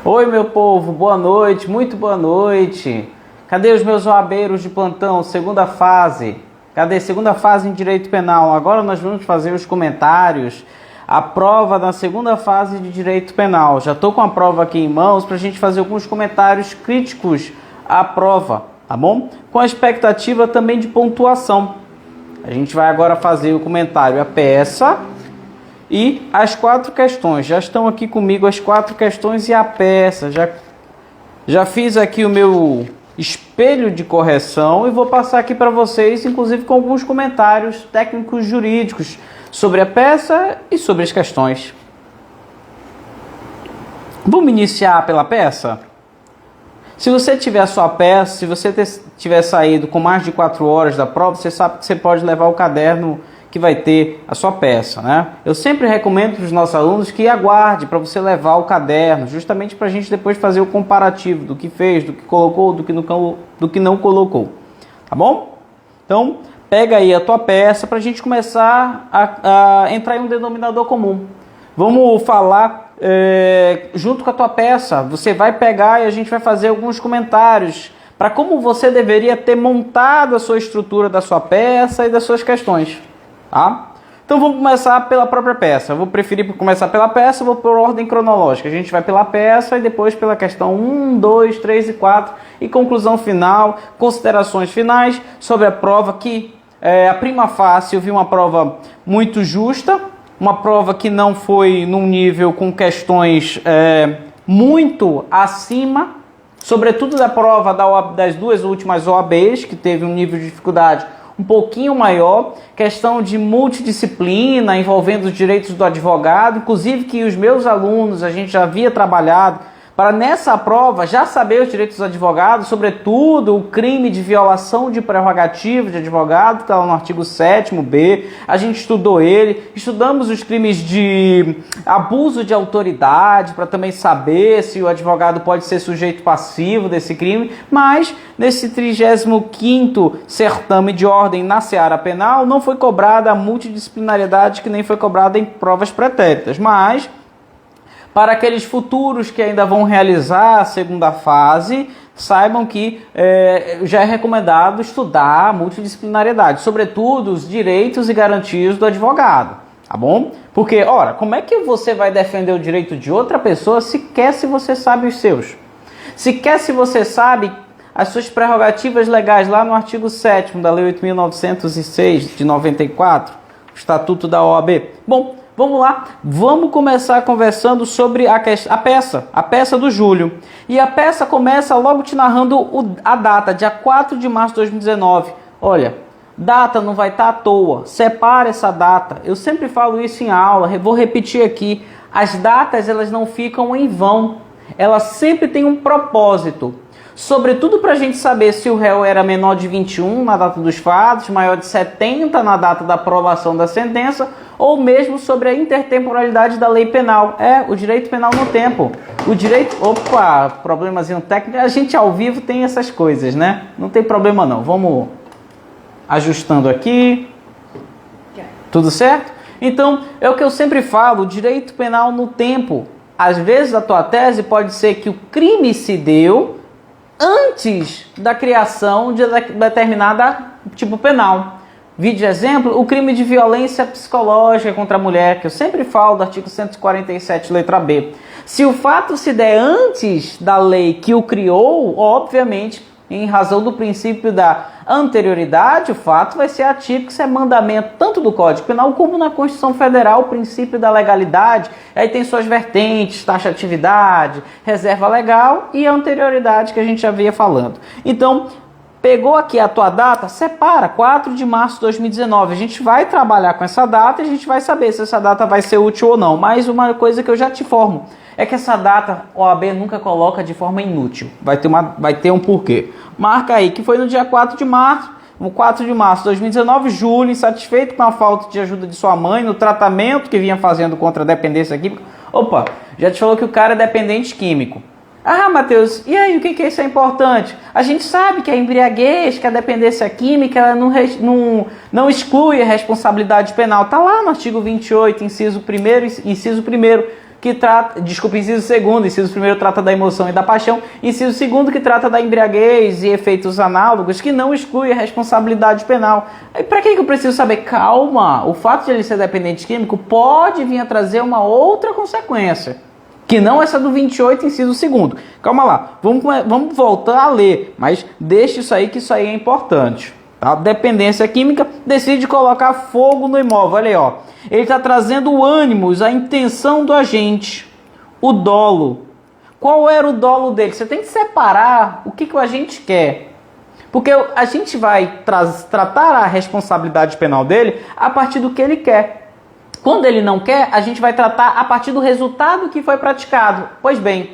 Oi, meu povo, boa noite, muito boa noite. Cadê os meus OABeiros de plantão? Segunda fase. Cadê? Segunda fase em Direito Penal. Agora nós vamos fazer os comentários. A prova da segunda fase de Direito Penal. Já estou com a prova aqui em mãos para a gente fazer alguns comentários críticos à prova, tá bom? Com a expectativa também de pontuação. A gente vai agora fazer o comentário à peça e as 4 questões. Já estão aqui comigo as 4 questões e a peça. Já fiz aqui o meu espelho de correção e vou passar aqui para vocês, inclusive com alguns comentários técnicos jurídicos sobre a peça e sobre as questões. Vamos iniciar pela peça? Se você tiver a sua peça, se você tiver saído com mais de 4 horas da prova, você sabe que você pode levar o caderno que vai ter a sua peça, né? Eu sempre recomendo para os nossos alunos que aguarde para você levar o caderno, justamente para a gente depois fazer o comparativo do que fez, do que colocou, do que não colocou, tá bom? Então, pega aí a tua peça para a gente começar a entrar em um denominador comum. Vamos falar junto com a tua peça. Você vai pegar e a gente vai fazer alguns comentários para como você deveria ter montado a sua estrutura da sua peça e das suas questões. Tá? Então vamos começar pela própria peça. Eu vou preferir começar pela peça, vou por ordem cronológica. A gente vai pela peça e depois pela questão 1, 2, 3 e 4 e conclusão final, considerações finais sobre a prova que a prima facie eu vi uma prova muito justa, uma prova que não foi num nível com questões muito acima, sobretudo da prova das 2 últimas OABs, que teve um nível de dificuldade um pouquinho maior, questão de multidisciplina envolvendo os direitos do advogado, inclusive que os meus alunos, a gente já havia trabalhado para nessa prova já saber os direitos dos advogados, sobretudo o crime de violação de prerrogativa de advogado, que está lá no artigo 7º-B, a gente estudou ele, estudamos os crimes de abuso de autoridade, para também saber se o advogado pode ser sujeito passivo desse crime, mas nesse 35º certame de ordem na seara penal não foi cobrada a multidisciplinariedade que nem foi cobrada em provas pretéritas, mas para aqueles futuros que ainda vão realizar a segunda fase, saibam que já é recomendado estudar a multidisciplinariedade, sobretudo os direitos e garantias do advogado, tá bom? Porque, ora, como é que você vai defender o direito de outra pessoa sequer se você sabe os seus? Sequer se você sabe as suas prerrogativas legais lá no artigo 7º da Lei 8.906 de 94, o Estatuto da OAB. Bom, vamos lá, vamos começar conversando sobre a peça do Júlio. E a peça começa logo te narrando a data, dia 4 de março de 2019. Olha, data não vai estar à toa, separa essa data. Eu sempre falo isso em aula, vou repetir aqui. As datas, elas não ficam em vão, elas sempre têm um propósito. Sobretudo para a gente saber se o réu era menor de 21 na data dos fatos, maior de 70 na data da aprovação da sentença, ou mesmo sobre a intertemporalidade da lei penal. O direito penal no tempo. O direito... Opa, problemazinho técnico. A gente ao vivo tem essas coisas, né? Não tem problema não. Vamos ajustando aqui. Tudo certo? Então, é o que eu sempre falo, o direito penal no tempo. Às vezes a tua tese pode ser que o crime se deu antes da criação de determinada tipo penal. Vídeo exemplo, o crime de violência psicológica contra a mulher, que eu sempre falo do artigo 147, letra B. Se o fato se der antes da lei que o criou, obviamente, em razão do princípio da anterioridade, o fato vai ser atípico, isso é mandamento tanto do Código Penal como na Constituição Federal, o princípio da legalidade, aí tem suas vertentes, taxatividade, reserva legal e a anterioridade que a gente já vinha falando. Então, pegou aqui a tua data, separa, 4 de março de 2019. A gente vai trabalhar com essa data e a gente vai saber se essa data vai ser útil ou não. Mas uma coisa que eu já te informo é que essa data a OAB nunca coloca de forma inútil. Vai ter um porquê. Marca aí que foi no dia 4 de março. No 4 de março de 2019, Júlio, insatisfeito com a falta de ajuda de sua mãe no tratamento que vinha fazendo contra a dependência química. Opa, já te falou que o cara é dependente químico. Ah, Matheus, e aí, o que isso é importante? A gente sabe que a embriaguez, que a dependência química, ela não exclui a responsabilidade penal. Está lá no artigo 28, inciso 1º, que trata, desculpa, inciso segundo, inciso primeiro trata da emoção e da paixão, inciso segundo que trata da embriaguez e efeitos análogos, que não exclui a responsabilidade penal. E para que eu preciso saber? Calma, o fato de ele ser dependente químico pode vir a trazer uma outra consequência, que não essa do 28, inciso segundo. Calma lá, vamos voltar a ler, mas deixa isso aí, que isso aí é importante. A dependência química decide colocar fogo no imóvel. Olha aí, ó. Ele está trazendo o ânimos, a intenção do agente, o dolo. Qual era o dolo dele? Você tem que separar o que o agente quer. Porque a gente vai tratar a responsabilidade penal dele a partir do que ele quer. Quando ele não quer, a gente vai tratar a partir do resultado que foi praticado. Pois bem,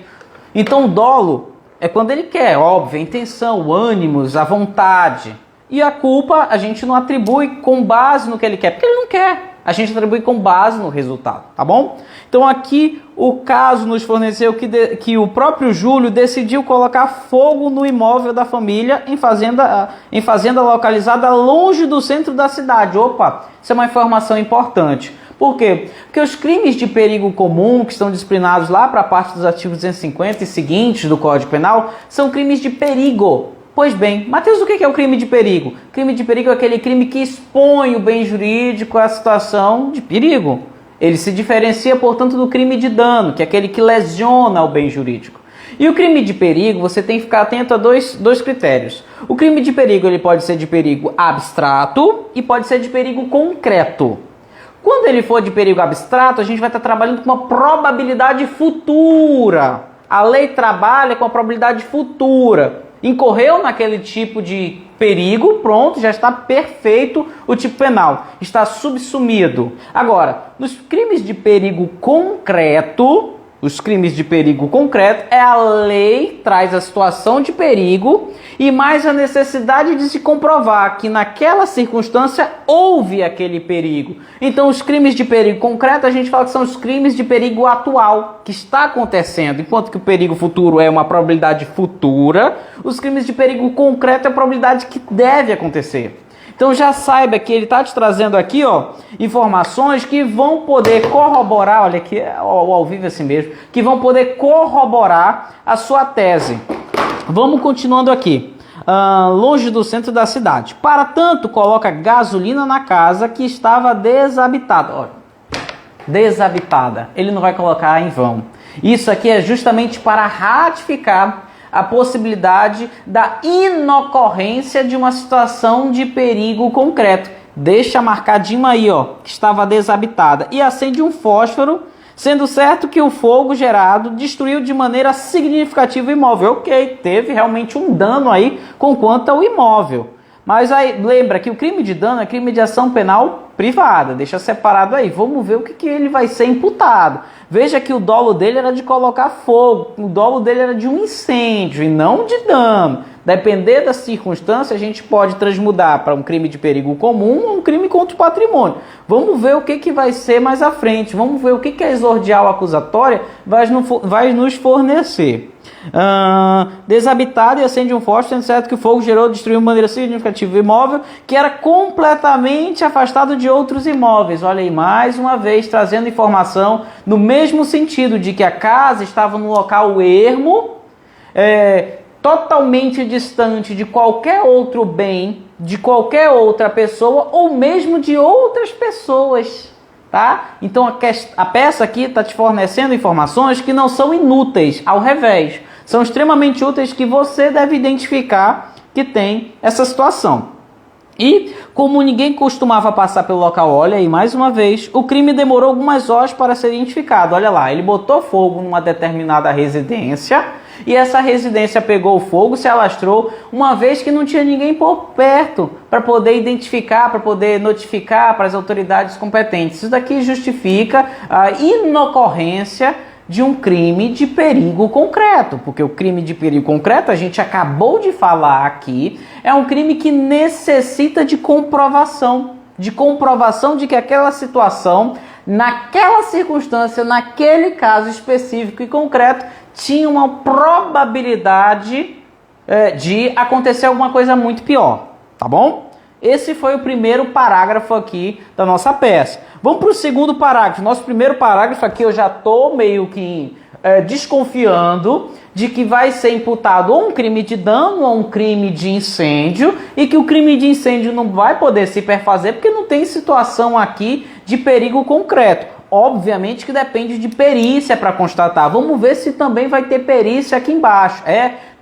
então o dolo é quando ele quer, óbvio, a intenção, o ânimos, a vontade. E a culpa a gente não atribui com base no que ele quer, porque ele não quer. A gente atribui com base no resultado, tá bom? Então aqui o caso nos forneceu que o próprio Júlio decidiu colocar fogo no imóvel da família em fazenda localizada longe do centro da cidade. Opa, isso é uma informação importante. Por quê? Porque os crimes de perigo comum, que estão disciplinados lá para a parte dos artigos 250 e seguintes do Código Penal, são crimes de perigo. Pois bem, Matheus, o que é o crime de perigo? Crime de perigo é aquele crime que expõe o bem jurídico à situação de perigo. Ele se diferencia, portanto, do crime de dano, que é aquele que lesiona o bem jurídico. E o crime de perigo, você tem que ficar atento a dois critérios. O crime de perigo ele pode ser de perigo abstrato e pode ser de perigo concreto. Quando ele for de perigo abstrato, a gente vai estar trabalhando com uma probabilidade futura. A lei trabalha com a probabilidade futura. Incorreu naquele tipo de perigo, pronto, já está perfeito o tipo penal, está subsumido. Agora, nos crimes de perigo concreto, é a lei traz a situação de perigo e mais a necessidade de se comprovar que naquela circunstância houve aquele perigo. Então os crimes de perigo concreto a gente fala que são os crimes de perigo atual, que está acontecendo. Enquanto que o perigo futuro é uma probabilidade futura, os crimes de perigo concreto é a probabilidade que deve acontecer. Então já saiba que ele está te trazendo aqui, ó, informações que vão poder corroborar, olha aqui, ao vivo assim mesmo, que vão poder corroborar a sua tese. Vamos continuando aqui. Longe do centro da cidade. Para tanto, coloca gasolina na casa que estava desabitada. Olha, desabitada. Ele não vai colocar em vão. Isso aqui é justamente para ratificar a possibilidade da inocorrência de uma situação de perigo concreto. Deixa marcadinho aí, ó, que estava desabitada. E acende um fósforo, sendo certo que o fogo gerado destruiu de maneira significativa o imóvel. Ok, teve realmente um dano aí com quanto ao imóvel. Mas aí, lembra que o crime de dano é crime de ação penal privada. Deixa separado aí. Vamos ver o que ele vai ser imputado. Veja que o dolo dele era de colocar fogo. O dolo dele era de um incêndio e não de dano. Depender da circunstância, a gente pode transmudar para um crime de perigo comum ou um crime contra o patrimônio. Vamos ver o que vai ser mais à frente. Vamos ver o que a exordial acusatória vai nos fornecer. Desabitado e acende um fósforo, sendo certo que o fogo gerou, destruiu de maneira significativa o imóvel, que era completamente afastado de outros imóveis. Olha aí, mais uma vez, trazendo informação no mesmo sentido, de que a casa estava no local ermo, totalmente distante de qualquer outro bem, de qualquer outra pessoa, ou mesmo de outras pessoas. Tá? Então a peça aqui está te fornecendo informações que não são inúteis, ao revés, são extremamente úteis, que você deve identificar que tem essa situação. E como ninguém costumava passar pelo local, olha aí mais uma vez, o crime demorou algumas horas para ser identificado. Olha lá, ele botou fogo numa determinada residência e essa residência pegou fogo, se alastrou, uma vez que não tinha ninguém por perto para poder identificar, para poder notificar para as autoridades competentes. Isso daqui justifica a inocorrência de um crime de perigo concreto, porque o crime de perigo concreto, a gente acabou de falar aqui, é um crime que necessita de comprovação de que aquela situação, naquela circunstância, naquele caso específico e concreto, tinha uma probabilidade de acontecer alguma coisa muito pior, tá bom? Esse foi o primeiro parágrafo aqui da nossa peça. Vamos para o segundo parágrafo. Nosso primeiro parágrafo aqui eu já estou meio que desconfiando de que vai ser imputado ou um crime de dano ou um crime de incêndio, e que o crime de incêndio não vai poder se perfazer porque não tem situação aqui de perigo concreto. Obviamente que depende de perícia para constatar. Vamos ver se também vai ter perícia aqui embaixo.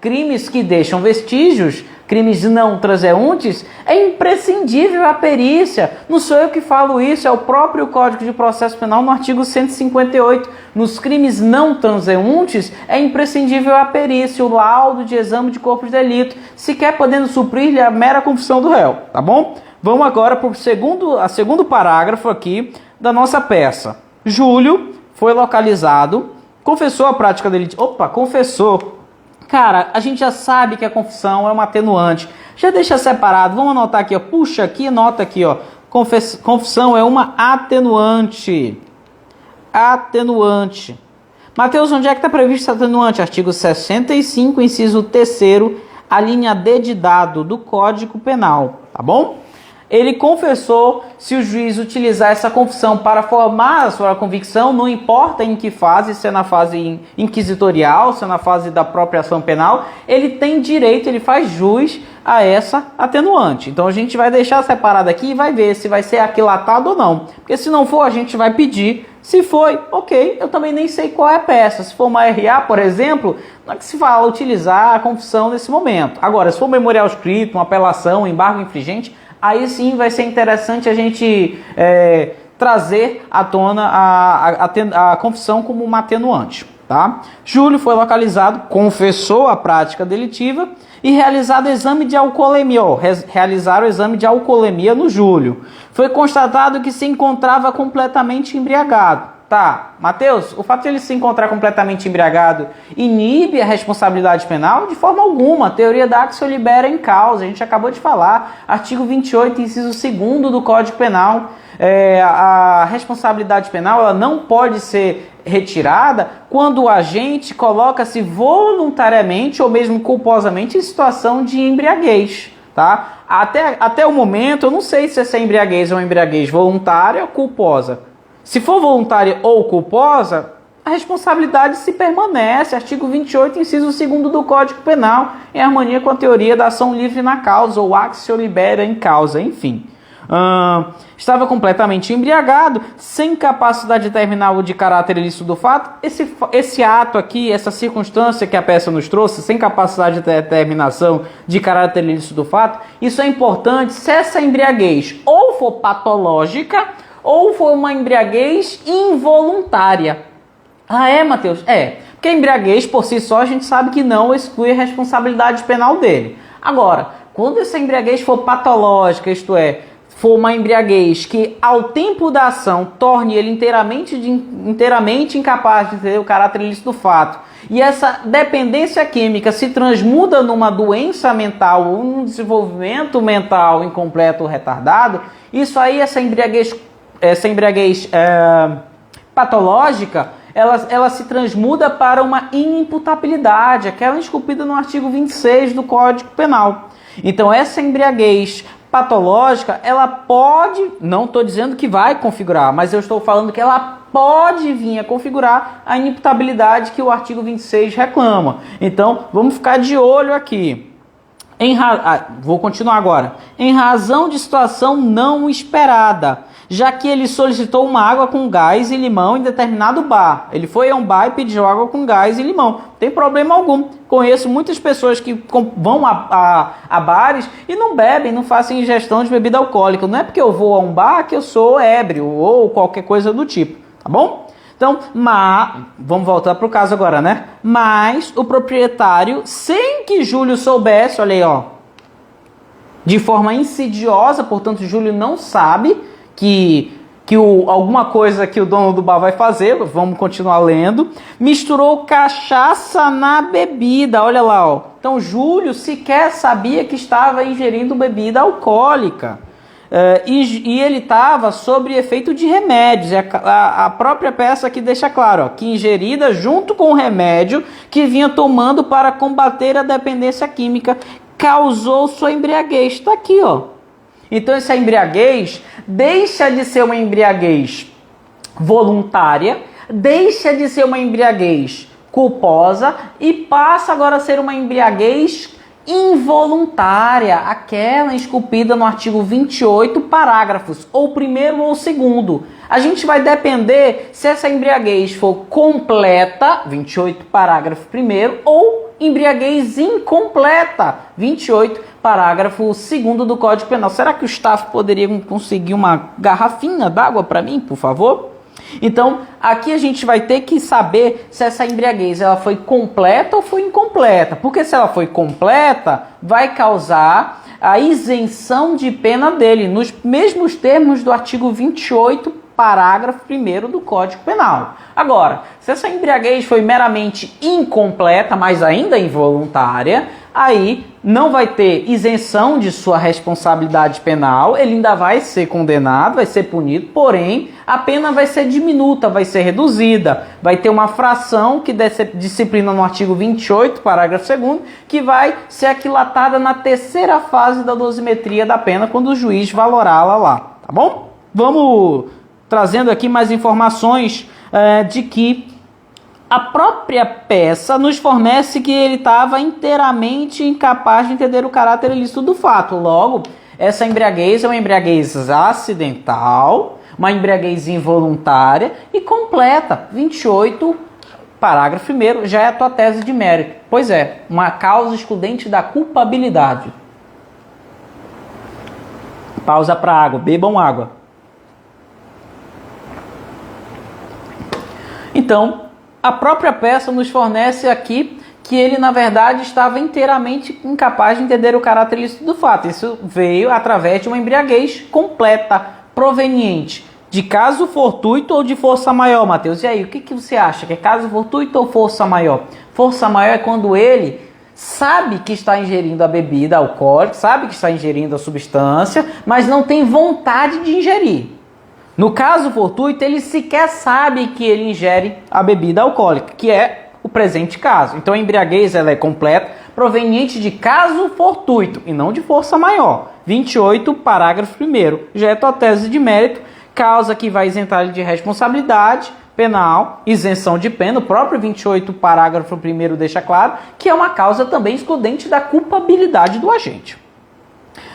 Crimes que deixam vestígios, crimes não transeuntes, é imprescindível a perícia. Não sou eu que falo isso, é o próprio Código de Processo Penal no artigo 158. Nos crimes não transeuntes, é imprescindível a perícia, o laudo de exame de corpo de delito, sequer podendo suprir-lhe a mera confissão do réu, tá bom? Vamos agora para o segundo parágrafo aqui da nossa peça. Júlio foi localizado, confessou a prática delitiva. Confessou. Cara, a gente já sabe que a confissão é uma atenuante. Já deixa separado. Vamos anotar aqui, ó. Puxa aqui, nota aqui, ó. Confissão é uma atenuante. Atenuante. Mateus, onde é que está previsto atenuante? Artigo 65, inciso 3º, a linha D de dado do Código Penal, tá bom? Ele confessou. Se o juiz utilizar essa confissão para formar a sua convicção, não importa em que fase, se é na fase inquisitorial, se é na fase da própria ação penal, ele tem direito, ele faz jus a essa atenuante. Então a gente vai deixar separado aqui e vai ver se vai ser aquilatado ou não. Porque se não for, a gente vai pedir. Se foi, ok, eu também nem sei qual é a peça. Se for uma RA, por exemplo, não é que se fala utilizar a confissão nesse momento. Agora, se for um memorial escrito, uma apelação, um embargo infringente, aí sim vai ser interessante a gente trazer à tona a confissão como uma atenuante. Tá? Júlio foi localizado, confessou a prática delitiva e realizado exame de alcoolemia. Realizaram o exame de alcoolemia no Júlio. Foi constatado que se encontrava completamente embriagado. Tá, Mateus, o fato de ele se encontrar completamente embriagado inibe a responsabilidade penal? De forma alguma. A teoria da Axel libera em causa. A gente acabou de falar. Artigo 28, inciso 2º do Código Penal. A responsabilidade penal ela não pode ser retirada quando o agente coloca-se voluntariamente ou mesmo culposamente em situação de embriaguez. Tá? Até o momento, eu não sei se essa embriaguez é uma embriaguez voluntária ou culposa. Se for voluntária ou culposa, a responsabilidade se permanece. Artigo 28, inciso 2º do Código Penal, em harmonia com a teoria da ação livre na causa, ou axio libera em causa, enfim. Estava completamente embriagado, sem capacidade terminal de caráter ilícito do fato. Esse ato aqui, essa circunstância que a peça nos trouxe, sem capacidade de determinação de caráter ilícito do fato, isso é importante se essa embriaguez ou for patológica, ou foi uma embriaguez involuntária. Mateus? Porque a embriaguez por si só a gente sabe que não exclui a responsabilidade penal dele. Agora, quando essa embriaguez for patológica, isto é, for uma embriaguez que ao tempo da ação torne ele inteiramente incapaz de ter o caráter ilícito do fato, e essa dependência química se transmuda numa doença mental ou num desenvolvimento mental incompleto ou retardado, isso aí, essa embriaguez patológica, ela se transmuda para uma inimputabilidade, aquela esculpida no artigo 26 do Código Penal. Então, essa embriaguez patológica, ela pode, não estou dizendo que vai configurar, mas eu estou falando que ela pode vir a configurar a inimputabilidade que o artigo 26 reclama. Então, vamos ficar de olho aqui. Vou continuar agora. Em razão de situação não esperada, já que ele solicitou uma água com gás e limão em determinado bar. Ele foi a um bar e pediu água com gás e limão. Não tem problema algum. Conheço muitas pessoas que vão a bares e não bebem, não fazem ingestão de bebida alcoólica. Não é porque eu vou a um bar que eu sou ébrio ou qualquer coisa do tipo. Tá bom? Então, vamos voltar para o caso agora, né? Mas o proprietário, sem que Júlio soubesse, olha aí, ó, de forma insidiosa, portanto, Júlio não sabe que alguma coisa que o dono do bar vai fazer, vamos continuar lendo, misturou cachaça na bebida, olha lá, ó. Então, Júlio sequer sabia que estava ingerindo bebida alcoólica. E ele estava sob efeito de remédios. A própria peça aqui deixa claro, ó, que ingerida junto com o remédio que vinha tomando para combater a dependência química, causou sua embriaguez. Está aqui, ó. Então essa embriaguez deixa de ser uma embriaguez voluntária, deixa de ser uma embriaguez culposa e passa agora a ser uma embriaguez involuntária, aquela esculpida no artigo 28, parágrafos, ou primeiro ou segundo. A gente vai depender se essa embriaguez for completa, 28, parágrafo primeiro, ou embriaguez incompleta, 28, parágrafo segundo do Código Penal. Será que o staff poderia conseguir uma garrafinha d'água para mim, por favor? Então, aqui a gente vai ter que saber se essa embriaguez ela foi completa ou foi incompleta. Porque se ela foi completa, vai causar a isenção de pena dele, nos mesmos termos do artigo 28, parágrafo 1º do Código Penal. Agora, se essa embriaguez foi meramente incompleta, mas ainda involuntária, aí não vai ter isenção de sua responsabilidade penal, ele ainda vai ser condenado, vai ser punido, porém a pena vai ser diminuta, vai ser reduzida, vai ter uma fração que disciplina no artigo 28, parágrafo 2º, que vai ser aquilatada na terceira fase da dosimetria da pena, quando o juiz valorá-la lá, tá bom? Vamos trazendo aqui mais informações de que a própria peça nos fornece que ele estava inteiramente incapaz de entender o caráter ilícito do fato. Logo, essa embriaguez é uma embriaguez acidental, uma embriaguez involuntária e completa. 28, parágrafo 1º, já é a tua tese de mérito. Pois é, uma causa excludente da culpabilidade. Pausa para água, bebam água. Então, a própria peça nos fornece aqui que ele, na verdade, estava inteiramente incapaz de entender o caráter ilícito do fato. Isso veio através de uma embriaguez completa, proveniente de caso fortuito ou de força maior, Matheus. E aí, o que você acha? Que é caso fortuito ou força maior? Força maior é quando ele sabe que está ingerindo a bebida alcoólica, sabe que está ingerindo a substância, mas não tem vontade de ingerir. No caso fortuito, ele sequer sabe que ele ingere a bebida alcoólica, que é o presente caso. Então a embriaguez ela é completa, proveniente de caso fortuito e não de força maior. 28, parágrafo 1º. Já é tua tese de mérito, causa que vai isentar ele de responsabilidade penal, isenção de pena. O próprio 28, parágrafo 1º deixa claro que é uma causa também excludente da culpabilidade do agente.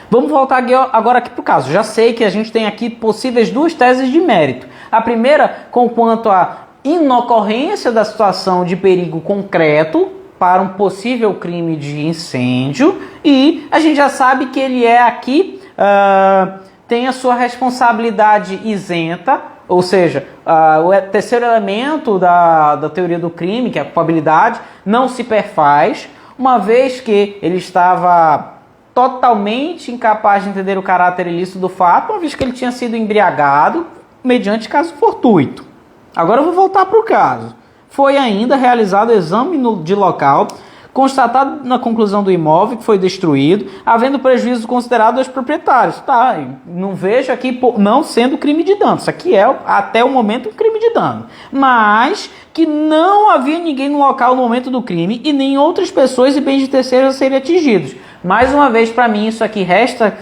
Vamos voltar agora aqui para o caso. Já sei que a gente tem aqui possíveis duas teses de mérito. A primeira, com quanto à inocorrência da situação de perigo concreto para um possível crime de incêndio. E a gente já sabe que ele é aqui, tem a sua responsabilidade isenta, ou seja, o terceiro elemento da teoria do crime, que é a culpabilidade, não se perfaz, uma vez que ele estava totalmente incapaz de entender o caráter ilícito do fato, uma vez que ele tinha sido embriagado mediante caso fortuito. Agora eu vou voltar para o caso. Foi ainda realizado exame de local, constatado na conclusão do imóvel que foi destruído, havendo prejuízo considerado aos proprietários. Tá, não vejo aqui não sendo crime de dano. Isso aqui é, até o momento, um crime de dano. Mas que não havia ninguém no local no momento do crime e nem outras pessoas e bens de terceiros a serem atingidos. Mais uma vez, para mim, isso aqui resta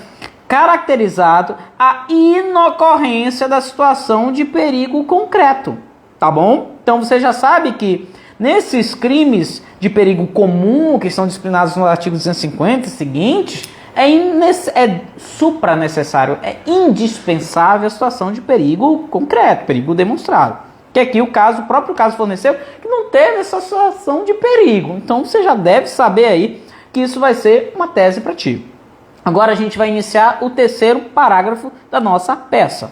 caracterizado a inocorrência da situação de perigo concreto. Tá bom? Então você já sabe que nesses crimes de perigo comum, que são disciplinados no artigo 250 e seguintes, é supranecessário, é indispensável a situação de perigo concreto, perigo demonstrado. Que aqui o próprio caso forneceu que não teve essa situação de perigo. Então você já deve saber aí que isso vai ser uma tese para ti. Agora a gente vai iniciar o terceiro parágrafo da nossa peça.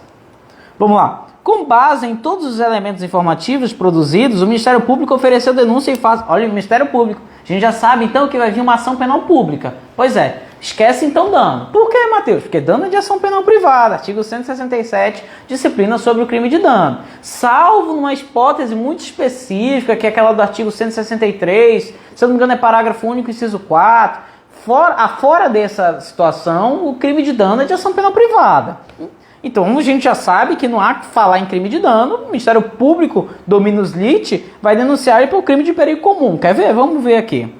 Vamos lá. Com base em todos os elementos informativos produzidos, o Ministério Público ofereceu denúncia em face... Olha, o Ministério Público. A gente já sabe, então, que vai vir uma ação penal pública. Pois é. Esquece, então, dano. Por quê, Matheus? Porque dano é de ação penal privada. Artigo 167, disciplina sobre o crime de dano. Salvo numa hipótese muito específica, que é aquela do artigo 163, se eu não me engano é parágrafo único, inciso 4. Fora dessa situação, o crime de dano é de ação penal privada. Então a gente já sabe que não há que falar em crime de dano, o Ministério Público, dominus lit, vai denunciar ele pelo crime de perigo comum. Quer ver? Vamos ver aqui.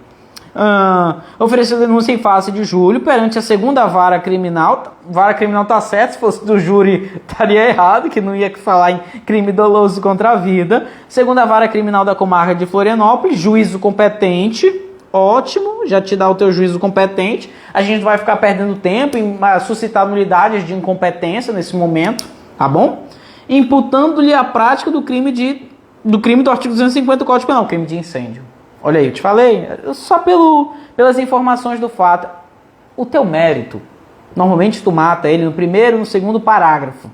Ofereceu denúncia em face de Júlio perante a segunda vara criminal. Vara criminal tá certo, se fosse do júri estaria errado, que não ia falar em crime doloso contra a vida. Segunda vara criminal da comarca de Florianópolis, juízo competente. Ótimo, já te dá o teu juízo competente. A gente vai ficar perdendo tempo em suscitar nulidades de incompetência nesse momento, tá bom? Imputando-lhe a prática do crime do artigo 250 do Código Penal, crime de incêndio. Olha aí, eu te falei, só pelas informações do fato. O teu mérito, normalmente tu mata ele no primeiro e no segundo parágrafo.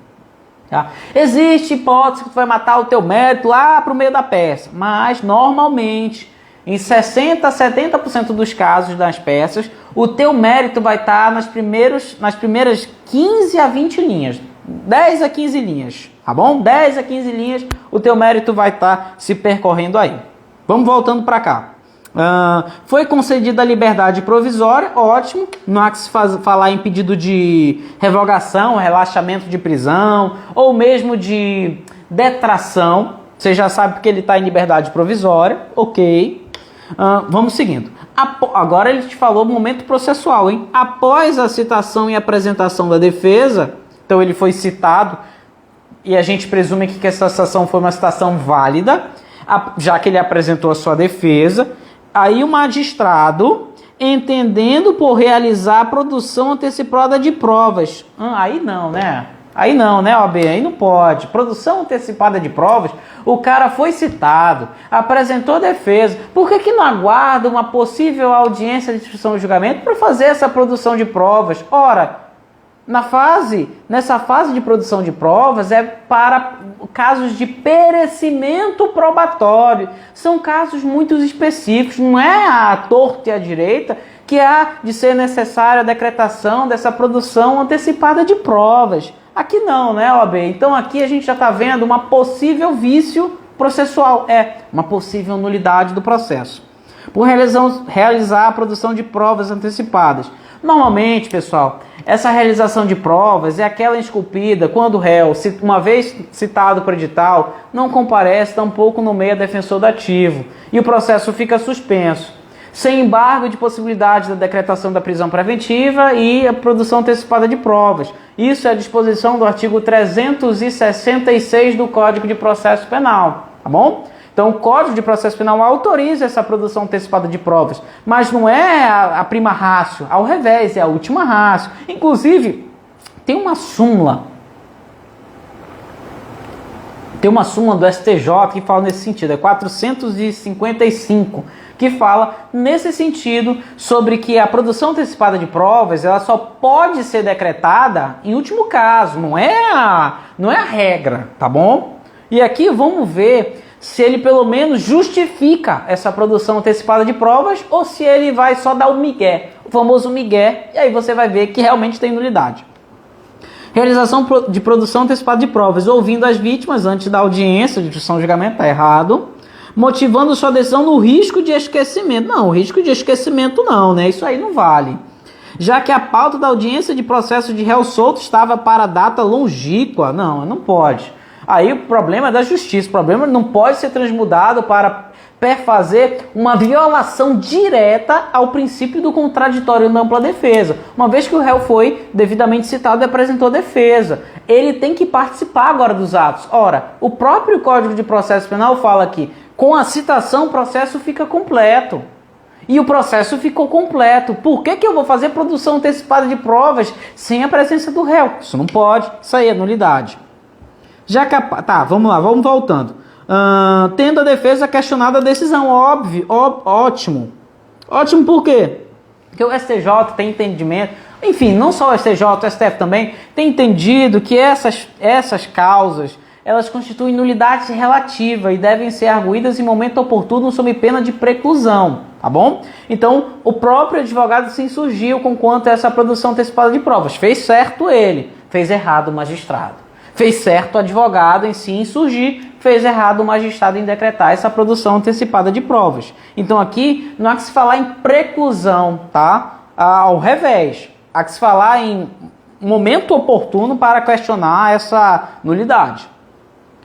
Tá? Existe hipótese que tu vai matar o teu mérito lá para o meio da peça, mas normalmente, em 60% a 70% dos casos das peças, o teu mérito vai estar nas primeiras 15 a 20 linhas, 10 a 15 linhas, tá bom? 10 a 15 linhas, o teu mérito vai estar se percorrendo aí. Vamos voltando para cá. Foi concedida a liberdade provisória, ótimo. Não há que se falar em pedido de revogação, relaxamento de prisão ou mesmo de detração. Você já sabe porque ele está em liberdade provisória, ok. Vamos seguindo. Agora ele te falou momento processual, hein? Após a citação e apresentação da defesa, então ele foi citado e a gente presume que essa citação foi uma citação válida, já que ele apresentou a sua defesa. Aí o magistrado, entendendo por realizar a produção antecipada de provas. Aí não, né? Aí não, né, OAB? Aí não pode. Produção antecipada de provas, o cara foi citado, apresentou defesa. Por que não aguarda uma possível audiência de instrução e julgamento para fazer essa produção de provas? Ora, nessa fase de produção de provas é para casos de perecimento probatório. São casos muito específicos, não é à torta e à direita que há de ser necessária a decretação dessa produção antecipada de provas. Aqui não, né, OAB? Então aqui a gente já está vendo uma possível vício processual, uma possível nulidade do processo. Por realizar a produção de provas antecipadas. Normalmente, pessoal, essa realização de provas é aquela esculpida quando o réu, uma vez citado por edital, não comparece tampouco nomeia defensor dativo e o processo fica suspenso, sem embargo de possibilidade da decretação da prisão preventiva e a produção antecipada de provas. Isso é a disposição do artigo 366 do Código de Processo Penal, tá bom? Então, o Código de Processo Penal autoriza essa produção antecipada de provas, mas não é a prima ratio, ao revés, é a última ratio. Inclusive, tem uma súmula do STJ que fala nesse sentido, é 455, que fala nesse sentido sobre que a produção antecipada de provas ela só pode ser decretada em último caso, não é a regra, tá bom? E aqui vamos ver se ele pelo menos justifica essa produção antecipada de provas ou se ele vai só dar o migué, o famoso migué, e aí você vai ver que realmente tem nulidade. Realização de produção antecipada de provas, ouvindo as vítimas antes da audiência de instrução de julgamento, está errado, motivando sua decisão no risco de esquecimento. Não, o risco de esquecimento não, né? Isso aí não vale. Já que a pauta da audiência de processo de réu solto estava para data longínqua, não pode. Aí o problema é da justiça, o problema não pode ser transmudado para perfazer uma violação direta ao princípio do contraditório na ampla defesa. Uma vez que o réu foi devidamente citado e apresentou defesa, ele tem que participar agora dos atos. Ora, o próprio Código de Processo Penal fala que com a citação o processo fica completo. E o processo ficou completo. Por que eu vou fazer produção antecipada de provas sem a presença do réu? Isso não pode, isso aí é nulidade. Vamos lá, vamos voltando. Tendo a defesa questionado a decisão, óbvio, ótimo. Ótimo por quê? Porque o STJ tem entendimento, enfim, não só o STJ, o STF também, tem entendido que essas causas, elas constituem nulidade relativa e devem ser arguídas em momento oportuno sob pena de preclusão, tá bom? Então, o próprio advogado se insurgiu com quanto a essa produção antecipada de provas. Fez certo ele, fez errado o magistrado. Fez certo o advogado em si insurgir, fez errado o magistrado em decretar essa produção antecipada de provas. Então aqui não há que se falar em preclusão, tá? Ao revés, há que se falar em momento oportuno para questionar essa nulidade.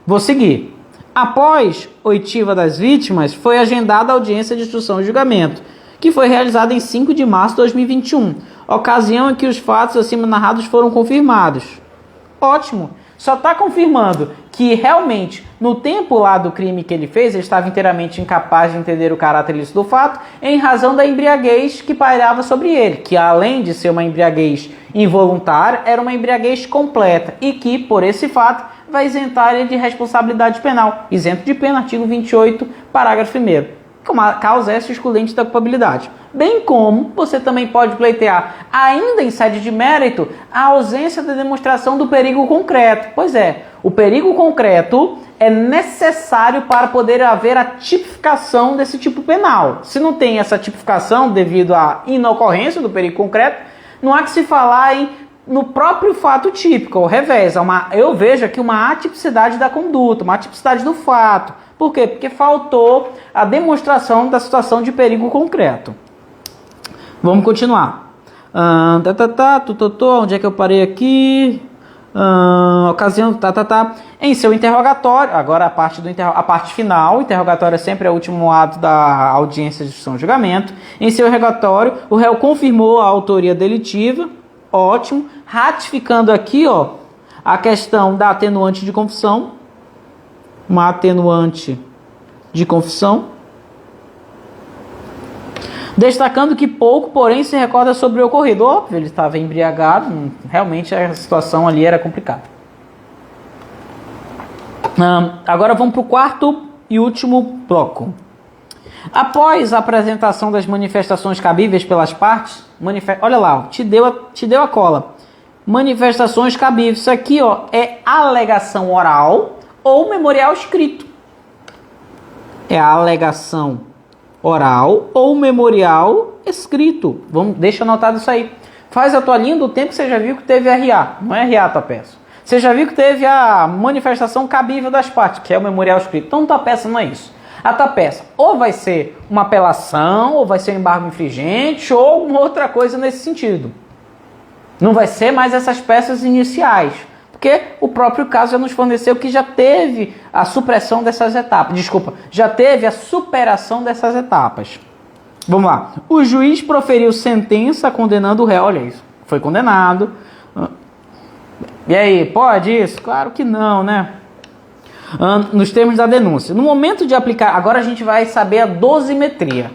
Vou seguir. Após oitiva das vítimas, foi agendada a audiência de instrução e julgamento, que foi realizada em 5 de março de 2021, ocasião em que os fatos acima narrados foram confirmados. Ótimo! Só está confirmando que realmente, no tempo lá do crime que ele fez, ele estava inteiramente incapaz de entender o caráter ilícito do fato, em razão da embriaguez que pairava sobre ele, que além de ser uma embriaguez involuntária, era uma embriaguez completa, e que, por esse fato, vai isentar ele de responsabilidade penal, isento de pena, artigo 28, parágrafo 1º. Causa essa excludente da culpabilidade. Bem como você também pode pleitear, ainda em sede de mérito, a ausência da demonstração do perigo concreto. Pois é, o perigo concreto é necessário para poder haver a tipificação desse tipo penal. Se não tem essa tipificação devido à inocorrência do perigo concreto, não há que se falar no próprio fato típico, ao revés. Eu vejo aqui uma atipicidade da conduta, uma atipicidade do fato. Por quê? Porque faltou a demonstração da situação de perigo concreto. Vamos continuar. Onde é que eu parei aqui? Ocasião, Em seu interrogatório, agora a parte final, o interrogatório é sempre o último ato da audiência de instrução e julgamento. Em seu interrogatório, o réu confirmou a autoria delitiva, ótimo, ratificando aqui, a questão da atenuante de confissão, uma atenuante de confissão, destacando que pouco, porém, se recorda sobre o ocorrido. Óbvio, ele estava embriagado, realmente a situação ali era complicada. Agora vamos para o quarto e último bloco. Após a apresentação das manifestações cabíveis pelas partes, olha lá, te deu a cola. Manifestações cabíveis, isso aqui é alegação oral ou memorial escrito. É a alegação oral ou memorial escrito. Deixa anotado isso aí. Faz a tua linha do tempo que você já viu que teve RA. Não é RA, tua peça. Você já viu que teve a manifestação cabível das partes, que é o memorial escrito. Então, tua peça não é isso. A tua peça ou vai ser uma apelação, ou vai ser um embargo infringente, ou alguma outra coisa nesse sentido. Não vai ser mais essas peças iniciais. Porque o próprio caso já nos forneceu que já teve a supressão dessas etapas. Já teve a superação dessas etapas. Vamos lá. O juiz proferiu sentença condenando o réu. Olha isso. Foi condenado. E aí, pode isso? Claro que não, né? Nos termos da denúncia. No momento de aplicar... Agora a gente vai saber a dosimetria.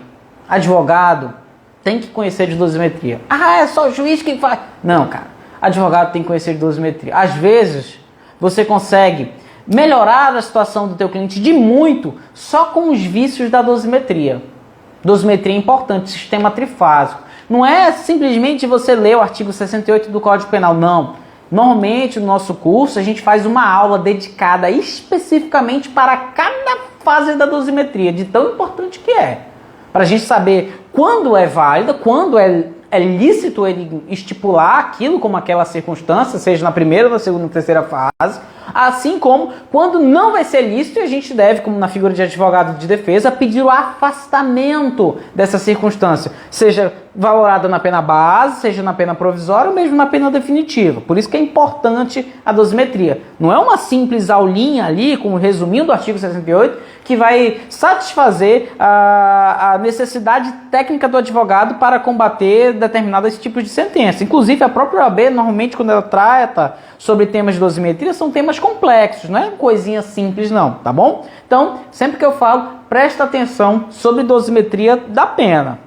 Advogado tem que conhecer de dosimetria. É só o juiz que faz. Não, cara. Advogado tem que conhecer de dosimetria. Às vezes, você consegue melhorar a situação do teu cliente de muito só com os vícios da dosimetria. Dosimetria é importante, sistema trifásico. Não é simplesmente você ler o artigo 68 do Código Penal, não. Normalmente, no nosso curso, a gente faz uma aula dedicada especificamente para cada fase da dosimetria, de tão importante que é. Para a gente saber quando é válida, quando é lícito ele estipular aquilo como aquela circunstância, seja na primeira, na segunda, na terceira fase, assim como quando não vai ser lícito, a gente deve, como na figura de advogado de defesa, pedir o afastamento dessa circunstância, seja valorada na pena base, seja na pena provisória ou mesmo na pena definitiva. Por isso que é importante a dosimetria. Não é uma simples aulinha ali, como resumindo o artigo 68, que vai satisfazer a necessidade técnica do advogado para combater determinados tipos de sentença. Inclusive, a própria OAB, normalmente, quando ela trata sobre temas de dosimetria, são temas complexos, não é coisinha simples, não, tá bom? Então, sempre que eu falo, presta atenção sobre dosimetria da pena.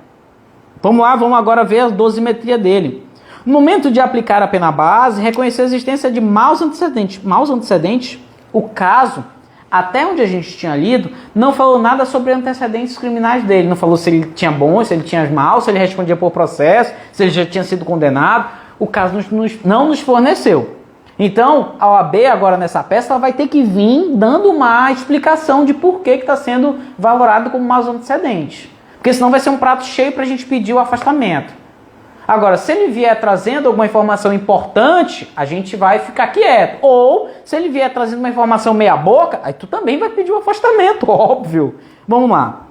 Vamos lá, vamos agora ver a dosimetria dele. No momento de aplicar a pena base, reconhecer a existência de maus antecedentes. Maus antecedentes, o caso... Até onde a gente tinha lido, não falou nada sobre antecedentes criminais dele. Não falou se ele tinha bons, se ele tinha maus, se ele respondia por processo, se ele já tinha sido condenado. O caso não nos forneceu. Então, a OAB agora nessa peça ela vai ter que vir dando uma explicação de por que está sendo valorado como maus antecedentes. Porque senão vai ser um prato cheio para a gente pedir o afastamento. Agora, se ele vier trazendo alguma informação importante, a gente vai ficar quieto. Ou, se ele vier trazendo uma informação meia boca, aí tu também vai pedir o afastamento, óbvio. Vamos lá.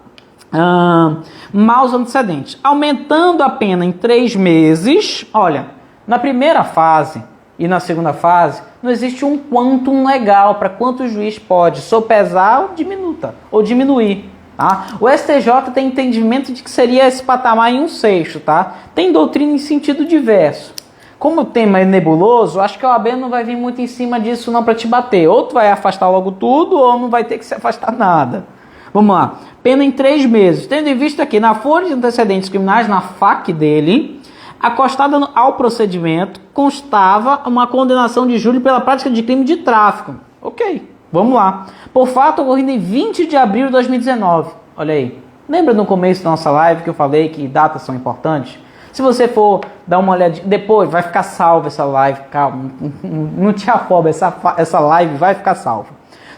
Maus antecedentes. Aumentando a pena em 3 meses. Olha, na primeira fase e na segunda fase, não existe um quantum legal para quanto o juiz pode sopesar ou diminuir. Tá? O STJ tem entendimento de que seria esse patamar em 1/6, tá? Tem doutrina em sentido diverso. Como o tema é nebuloso, acho que a OAB não vai vir muito em cima disso não para te bater. Ou tu vai afastar logo tudo, ou não vai ter que se afastar nada. Vamos lá. Pena em 3 meses. Tendo em vista que na folha de antecedentes criminais, na FAQ dele, acostada ao procedimento, constava uma condenação de júri pela prática de crime de tráfico. Ok, vamos lá. Por fato ocorrido em 20 de abril de 2019. Olha aí. Lembra no começo da nossa live que eu falei que datas são importantes? Se você for dar uma olhadinha, depois vai ficar salva essa live, calma, não te afoba, essa live vai ficar salva.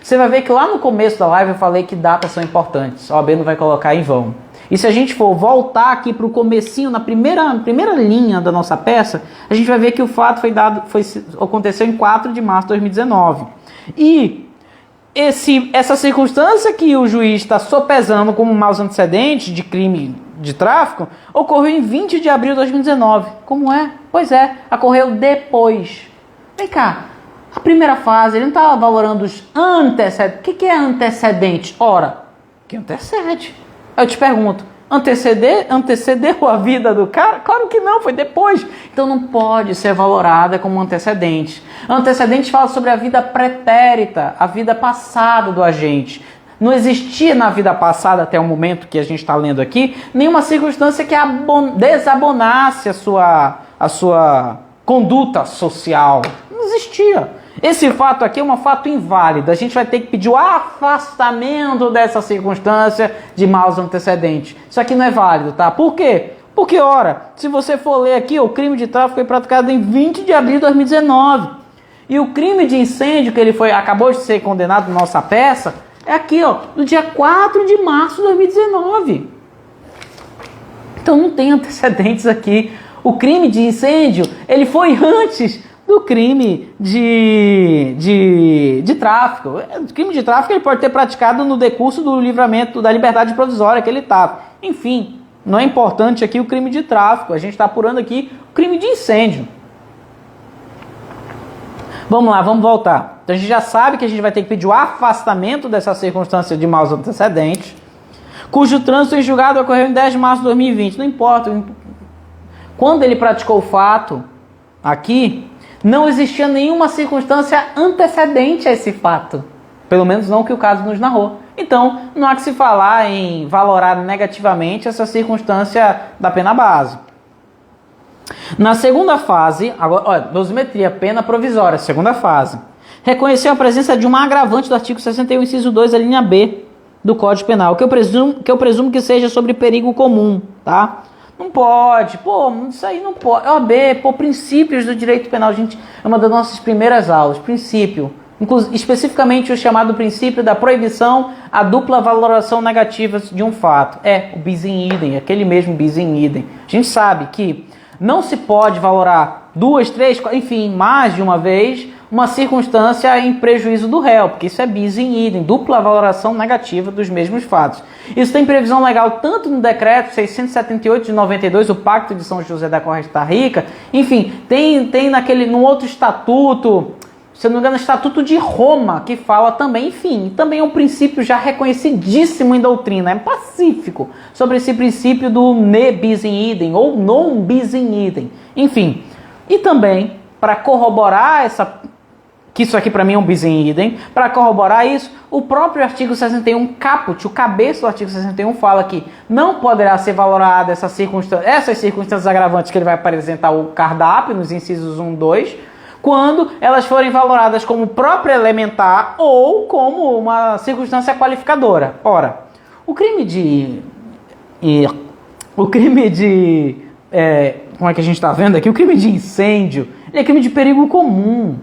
Você vai ver que lá no começo da live eu falei que datas são importantes, a OAB não vai colocar em vão. E se a gente for voltar aqui para o comecinho, na primeira linha da nossa peça, a gente vai ver que o fato aconteceu em 4 de março de 2019. E essa circunstância que o juiz está sopesando como maus antecedentes de crime de tráfico, ocorreu em 20 de abril de 2019. Como é? Pois é, ocorreu depois. Vem cá, a primeira fase, ele não estava valorando os antecedentes. O que é antecedente? Ora, que antecede? Eu te pergunto, antecedeu a vida do cara? Claro que não, foi depois. Então não pode ser valorada como antecedente. Antecedente fala sobre a vida pretérita, a vida passada do agente. Não existia na vida passada, até o momento que a gente está lendo aqui, nenhuma circunstância que desabonasse a sua conduta social. Não existia. Esse fato aqui é um fato inválido. A gente vai ter que pedir o afastamento dessa circunstância de maus antecedentes. Isso aqui não é válido, tá? Por quê? Porque, ora, se você for ler aqui, o crime de tráfico foi praticado em 20 de abril de 2019. E o crime de incêndio, que acabou de ser condenado na nossa peça, é aqui, ó, no dia 4 de março de 2019. Então não tem antecedentes aqui. O crime de incêndio, ele foi antes do crime de tráfico. O crime de tráfico ele pode ter praticado no decurso do livramento da liberdade provisória que ele estava. Enfim, não é importante aqui o crime de tráfico. A gente está apurando aqui o crime de incêndio. Vamos lá, vamos voltar. Então a gente já sabe que a gente vai ter que pedir o afastamento dessa circunstância de maus antecedentes, cujo trânsito em julgado ocorreu em 10 de março de 2020. Não importa. Quando ele praticou o fato, aqui, não existia nenhuma circunstância antecedente a esse fato. Pelo menos não que o caso nos narrou. Então, não há que se falar em valorar negativamente essa circunstância da pena base. Na segunda fase, agora, olha, dosimetria, pena provisória, segunda fase. Reconheceu a presença de uma agravante do artigo 61, inciso 2, a linha B do Código Penal, que eu presumo que seja sobre perigo comum, tá? Não pode, isso aí não pode. OAB, princípios do direito penal, gente, é uma das nossas primeiras aulas, princípio. Especificamente o chamado princípio da proibição à dupla valoração negativa de um fato. O bis in idem, aquele mesmo bis in idem. A gente sabe que não se pode valorar 2, 3, enfim, mais de uma vez, uma circunstância em prejuízo do réu, porque isso é bis in idem, dupla valoração negativa dos mesmos fatos. Isso tem previsão legal tanto no decreto 678 de 92, o Pacto de São José da Costa Rica, enfim, tem num outro estatuto, se não me engano, o Estatuto de Roma, que fala também, enfim, também é um princípio já reconhecidíssimo em doutrina, é pacífico, sobre esse princípio do ne bis in idem, ou non bis in idem, enfim. E também, para corroborar que isso aqui para mim é um bis in idem, para corroborar isso, o próprio artigo 61 caput, o cabeça do artigo 61 fala que não poderá ser valorada essas circunstâncias agravantes que ele vai apresentar o cardápio nos incisos 1, 2, quando elas forem valoradas como própria elementar ou como uma circunstância qualificadora. Ora, o crime de como é que a gente está vendo aqui? O crime de incêndio, ele é crime de perigo comum.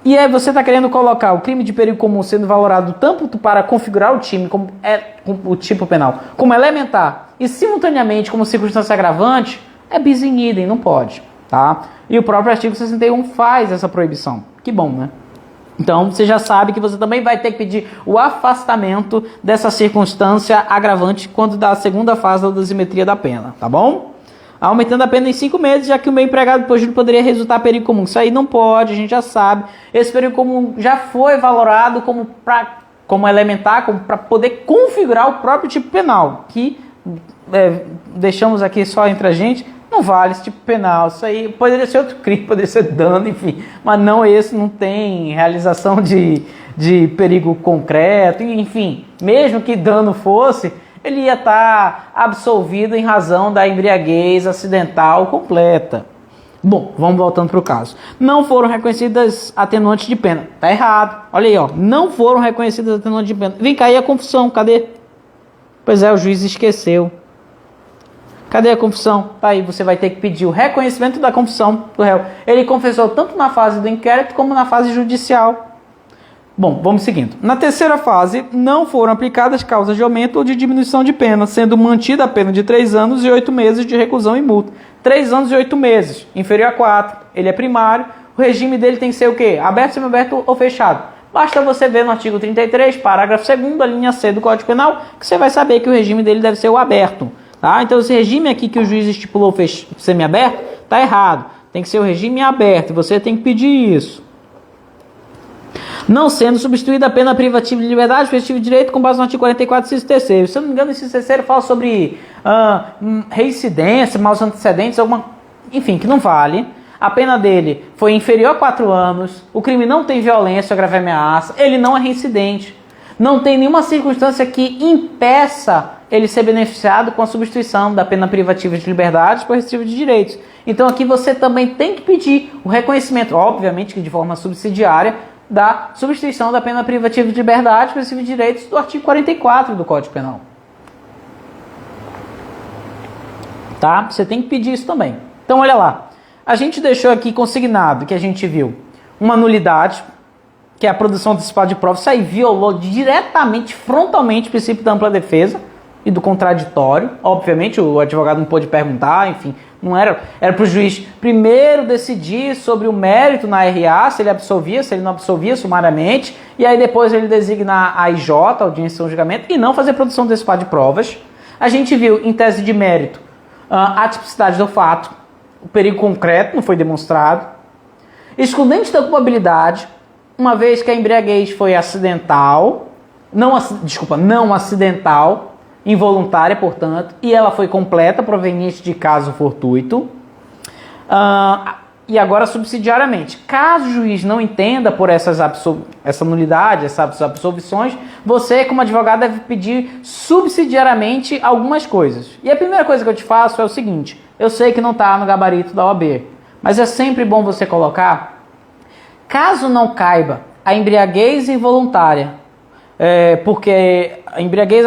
E aí você está querendo colocar o crime de perigo comum sendo valorado tanto para configurar o time, como o tipo penal, como elementar, e simultaneamente como circunstância agravante, é bis in idem, não pode. Tá? E o próprio artigo 61 faz essa proibição. Que bom, né? Então, você já sabe que você também vai ter que pedir o afastamento dessa circunstância agravante quando dá a segunda fase da dosimetria da pena, tá bom? Aumentando a pena em 5 meses, já que o meio empregado por júri poderia resultar perigo comum. Isso aí não pode, a gente já sabe. Esse perigo comum já foi valorado como como elementar, para poder configurar o próprio tipo penal, que deixamos aqui só entre a gente, não vale esse tipo penal. Isso aí poderia ser outro crime, poderia ser dano, enfim, mas não, esse não tem realização de perigo concreto, enfim, mesmo que dano fosse, ele ia estar absolvido em razão da embriaguez acidental completa. Bom, vamos voltando para o caso. Não foram reconhecidas atenuantes de pena. Tá errado. Olha aí, ó. Não foram reconhecidas atenuantes de pena. Vem cá, e a confissão? Cadê? Pois é, o juiz esqueceu. Cadê a confissão? Tá aí, você vai ter que pedir o reconhecimento da confissão do réu. Ele confessou tanto na fase do inquérito como na fase judicial. Bom, vamos seguindo. Na terceira fase, não foram aplicadas causas de aumento ou de diminuição de pena, sendo mantida a pena de 3 anos e 8 meses de reclusão e multa. 3 anos e 8 meses, inferior a 4. Ele é primário. O regime dele tem que ser o quê? Aberto, semiaberto ou fechado. Basta você ver no artigo 33, parágrafo 2º, a linha C do Código Penal, que você vai saber que o regime dele deve ser o aberto. Tá? Então, esse regime aqui que o juiz estipulou semiaberto, está errado. Tem que ser o regime aberto. Você tem que pedir isso. Não sendo substituída a pena privativa de liberdade, privativo de direito, com base no artigo 44, inciso 3º. Se eu não me engano, esse terceiro fala sobre reincidência, maus antecedentes, enfim, que não vale. A pena dele foi inferior a 4 anos, o crime não tem violência ou grave ameaça, ele não é reincidente. Não tem nenhuma circunstância que impeça ele ser beneficiado com a substituição da pena privativa de liberdade por restritivo de direitos. Então aqui você também tem que pedir o reconhecimento, obviamente que de forma subsidiária, da substituição da pena privativa de liberdade por restritivo de direitos do artigo 44 do Código Penal. Tá? Você tem que pedir isso também. Então olha lá, a gente deixou aqui consignado que a gente viu uma nulidade, que é a produção antecipada de provas. Isso aí violou diretamente, frontalmente o princípio da ampla defesa e do contraditório. Obviamente o advogado não pôde perguntar, enfim, não era para o juiz primeiro decidir sobre o mérito na RA, se ele absolvia, se ele não absolvia sumariamente, e aí depois ele designar a IJ, audiência de julgamento, e não fazer produção antecipada de provas. A gente viu em tese de mérito a tipicidade do fato, o perigo concreto não foi demonstrado, excludente da culpabilidade, uma vez que a embriaguez foi acidental, não acidental, involuntária, portanto, e ela foi completa, proveniente de caso fortuito. E agora, subsidiariamente, caso o juiz não entenda por essa nulidade, essas absolvições, você, como advogado, deve pedir subsidiariamente algumas coisas. E a primeira coisa que eu te faço é o seguinte: eu sei que não está no gabarito da OAB, mas é sempre bom você colocar, caso não caiba a embriaguez involuntária, porque a embriaguez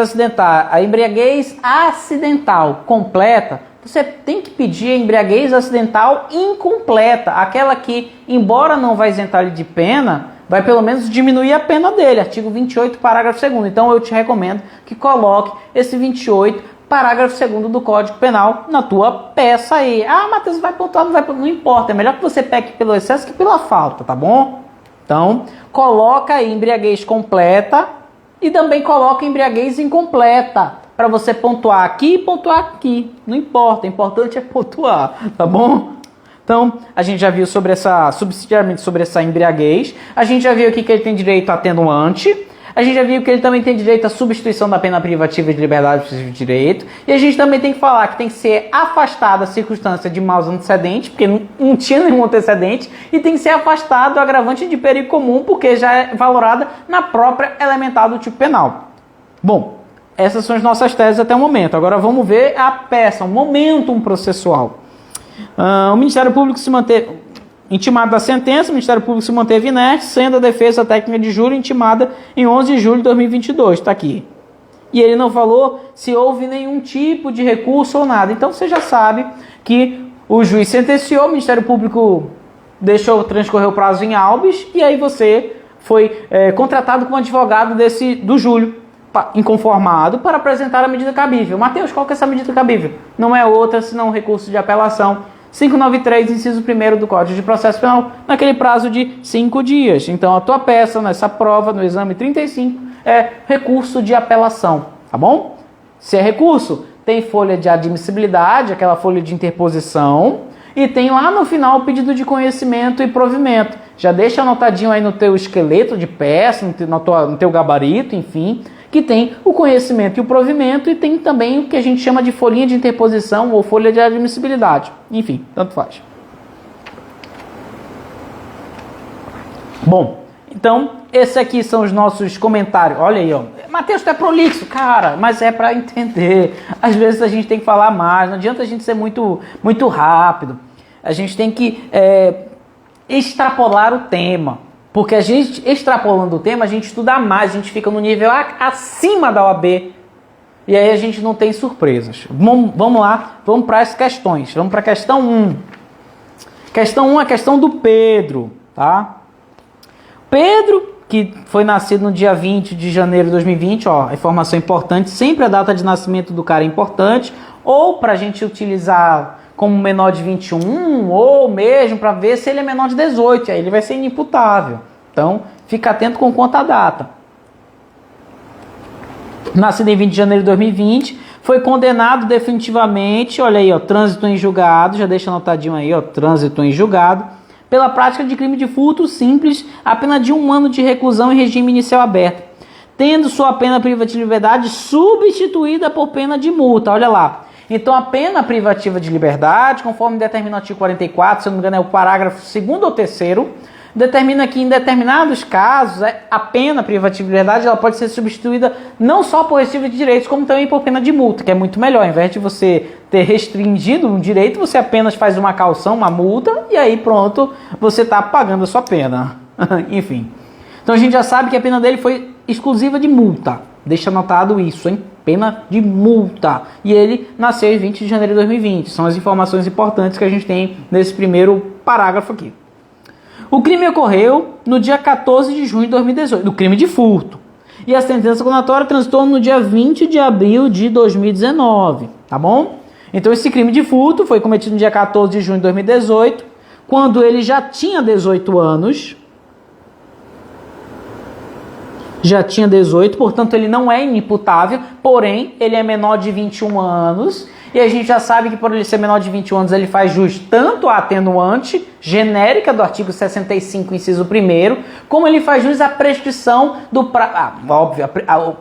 acidental completa, você tem que pedir a embriaguez acidental incompleta, aquela que, embora não vai isentar ele de pena, vai pelo menos diminuir a pena dele, artigo 28, parágrafo 2º. Então eu te recomendo que coloque esse 28, parágrafo 2º do Código Penal na tua peça aí. Ah, Matheus, vai pontuar, não vai pontuar, não importa, é melhor que você peque pelo excesso que pela falta, tá bom? Então, coloca aí embriaguez completa e também coloca embriaguez incompleta, para você pontuar aqui e pontuar aqui. Não importa, o importante é pontuar, tá bom? Então, a gente já viu subsidiariamente sobre essa embriaguez. A gente já viu aqui que ele tem direito a atenuante. A gente já viu que ele também tem direito à substituição da pena privativa de liberdade de direito. E a gente também tem que falar que tem que ser afastada a circunstância de maus antecedentes, porque não tinha nenhum antecedente, e tem que ser afastado o agravante de perigo comum, porque já é valorada na própria elementar do tipo penal. Bom, essas são as nossas teses até o momento. Agora vamos ver a peça, o momentum processual. O Ministério Público se manteve intimado da sentença, o Ministério Público se manteve inerte, sendo a defesa técnica de júri intimada em 11 de julho de 2022, está aqui. E ele não falou se houve nenhum tipo de recurso ou nada. Então você já sabe que o juiz sentenciou, o Ministério Público deixou transcorrer o prazo em habeas, e aí você foi contratado como advogado do Júlio, inconformado, para apresentar a medida cabível. Matheus, qual que é essa medida cabível? Não é outra senão um recurso de apelação 593, inciso 1º do Código de Processo Penal, naquele prazo de 5 dias. Então a tua peça nessa prova, no exame 35, é recurso de apelação, tá bom? Se é recurso, tem folha de admissibilidade, aquela folha de interposição, e tem lá no final o pedido de conhecimento e provimento, Já deixa anotadinho aí no teu esqueleto de peça, no teu gabarito, enfim, que tem o conhecimento e o provimento, e tem também o que a gente chama de folhinha de interposição ou folha de admissibilidade. Enfim, tanto faz. Bom, então, esses aqui são os nossos comentários. Olha aí, ó. Matheus, tu é prolixo, cara, mas é para entender. Às vezes a gente tem que falar mais, não adianta a gente ser muito rápido. A gente tem que extrapolar o tema, porque a gente, extrapolando o tema, a gente estuda mais, a gente fica no nível acima da OAB, e aí a gente não tem surpresas. Vamos lá, vamos para as questões. Vamos para a questão 1. Questão 1 é a questão do Pedro, tá? Pedro, que foi nascido no dia 20 de janeiro de 2020, ó, informação importante, sempre a data de nascimento do cara é importante, ou para a gente utilizar como menor de 21, ou mesmo para ver se ele é menor de 18, aí ele vai ser inimputável. Então, fica atento com quanto a data. Nascido em 20 de janeiro de 2020, foi condenado definitivamente, olha aí, ó, trânsito em julgado, já deixa anotadinho aí, ó, trânsito em julgado, pela prática de crime de furto simples, a pena de 1 ano de reclusão em regime inicial aberto, tendo sua pena privativa de liberdade substituída por pena de multa, olha lá. Então a pena privativa de liberdade, conforme determina o artigo 44, se eu não me engano é o parágrafo 2º ou 3º, determina que em determinados casos a pena privativa de liberdade ela pode ser substituída não só por restrição de direitos, como também por pena de multa, que é muito melhor. Ao invés de você ter restringido um direito, você apenas faz uma caução, uma multa, e aí pronto, você está pagando a sua pena. Enfim. Então a gente já sabe que a pena dele foi exclusiva de multa. Deixa anotado isso, hein? Pena de multa. E ele nasceu em 20 de janeiro de 2020. São as informações importantes que a gente tem nesse primeiro parágrafo aqui. O crime ocorreu no dia 14 de junho de 2018, do crime de furto. E a sentença condenatória transitou no dia 20 de abril de 2019, tá bom? Então esse crime de furto foi cometido no dia 14 de junho de 2018, quando ele já tinha 18 anos. Já tinha 18, portanto ele não é inimputável, porém ele é menor de 21 anos. E a gente já sabe que por ele ser menor de 21 anos ele faz jus tanto à atenuante genérica do artigo 65, inciso 1º, como ele faz jus à prescrição do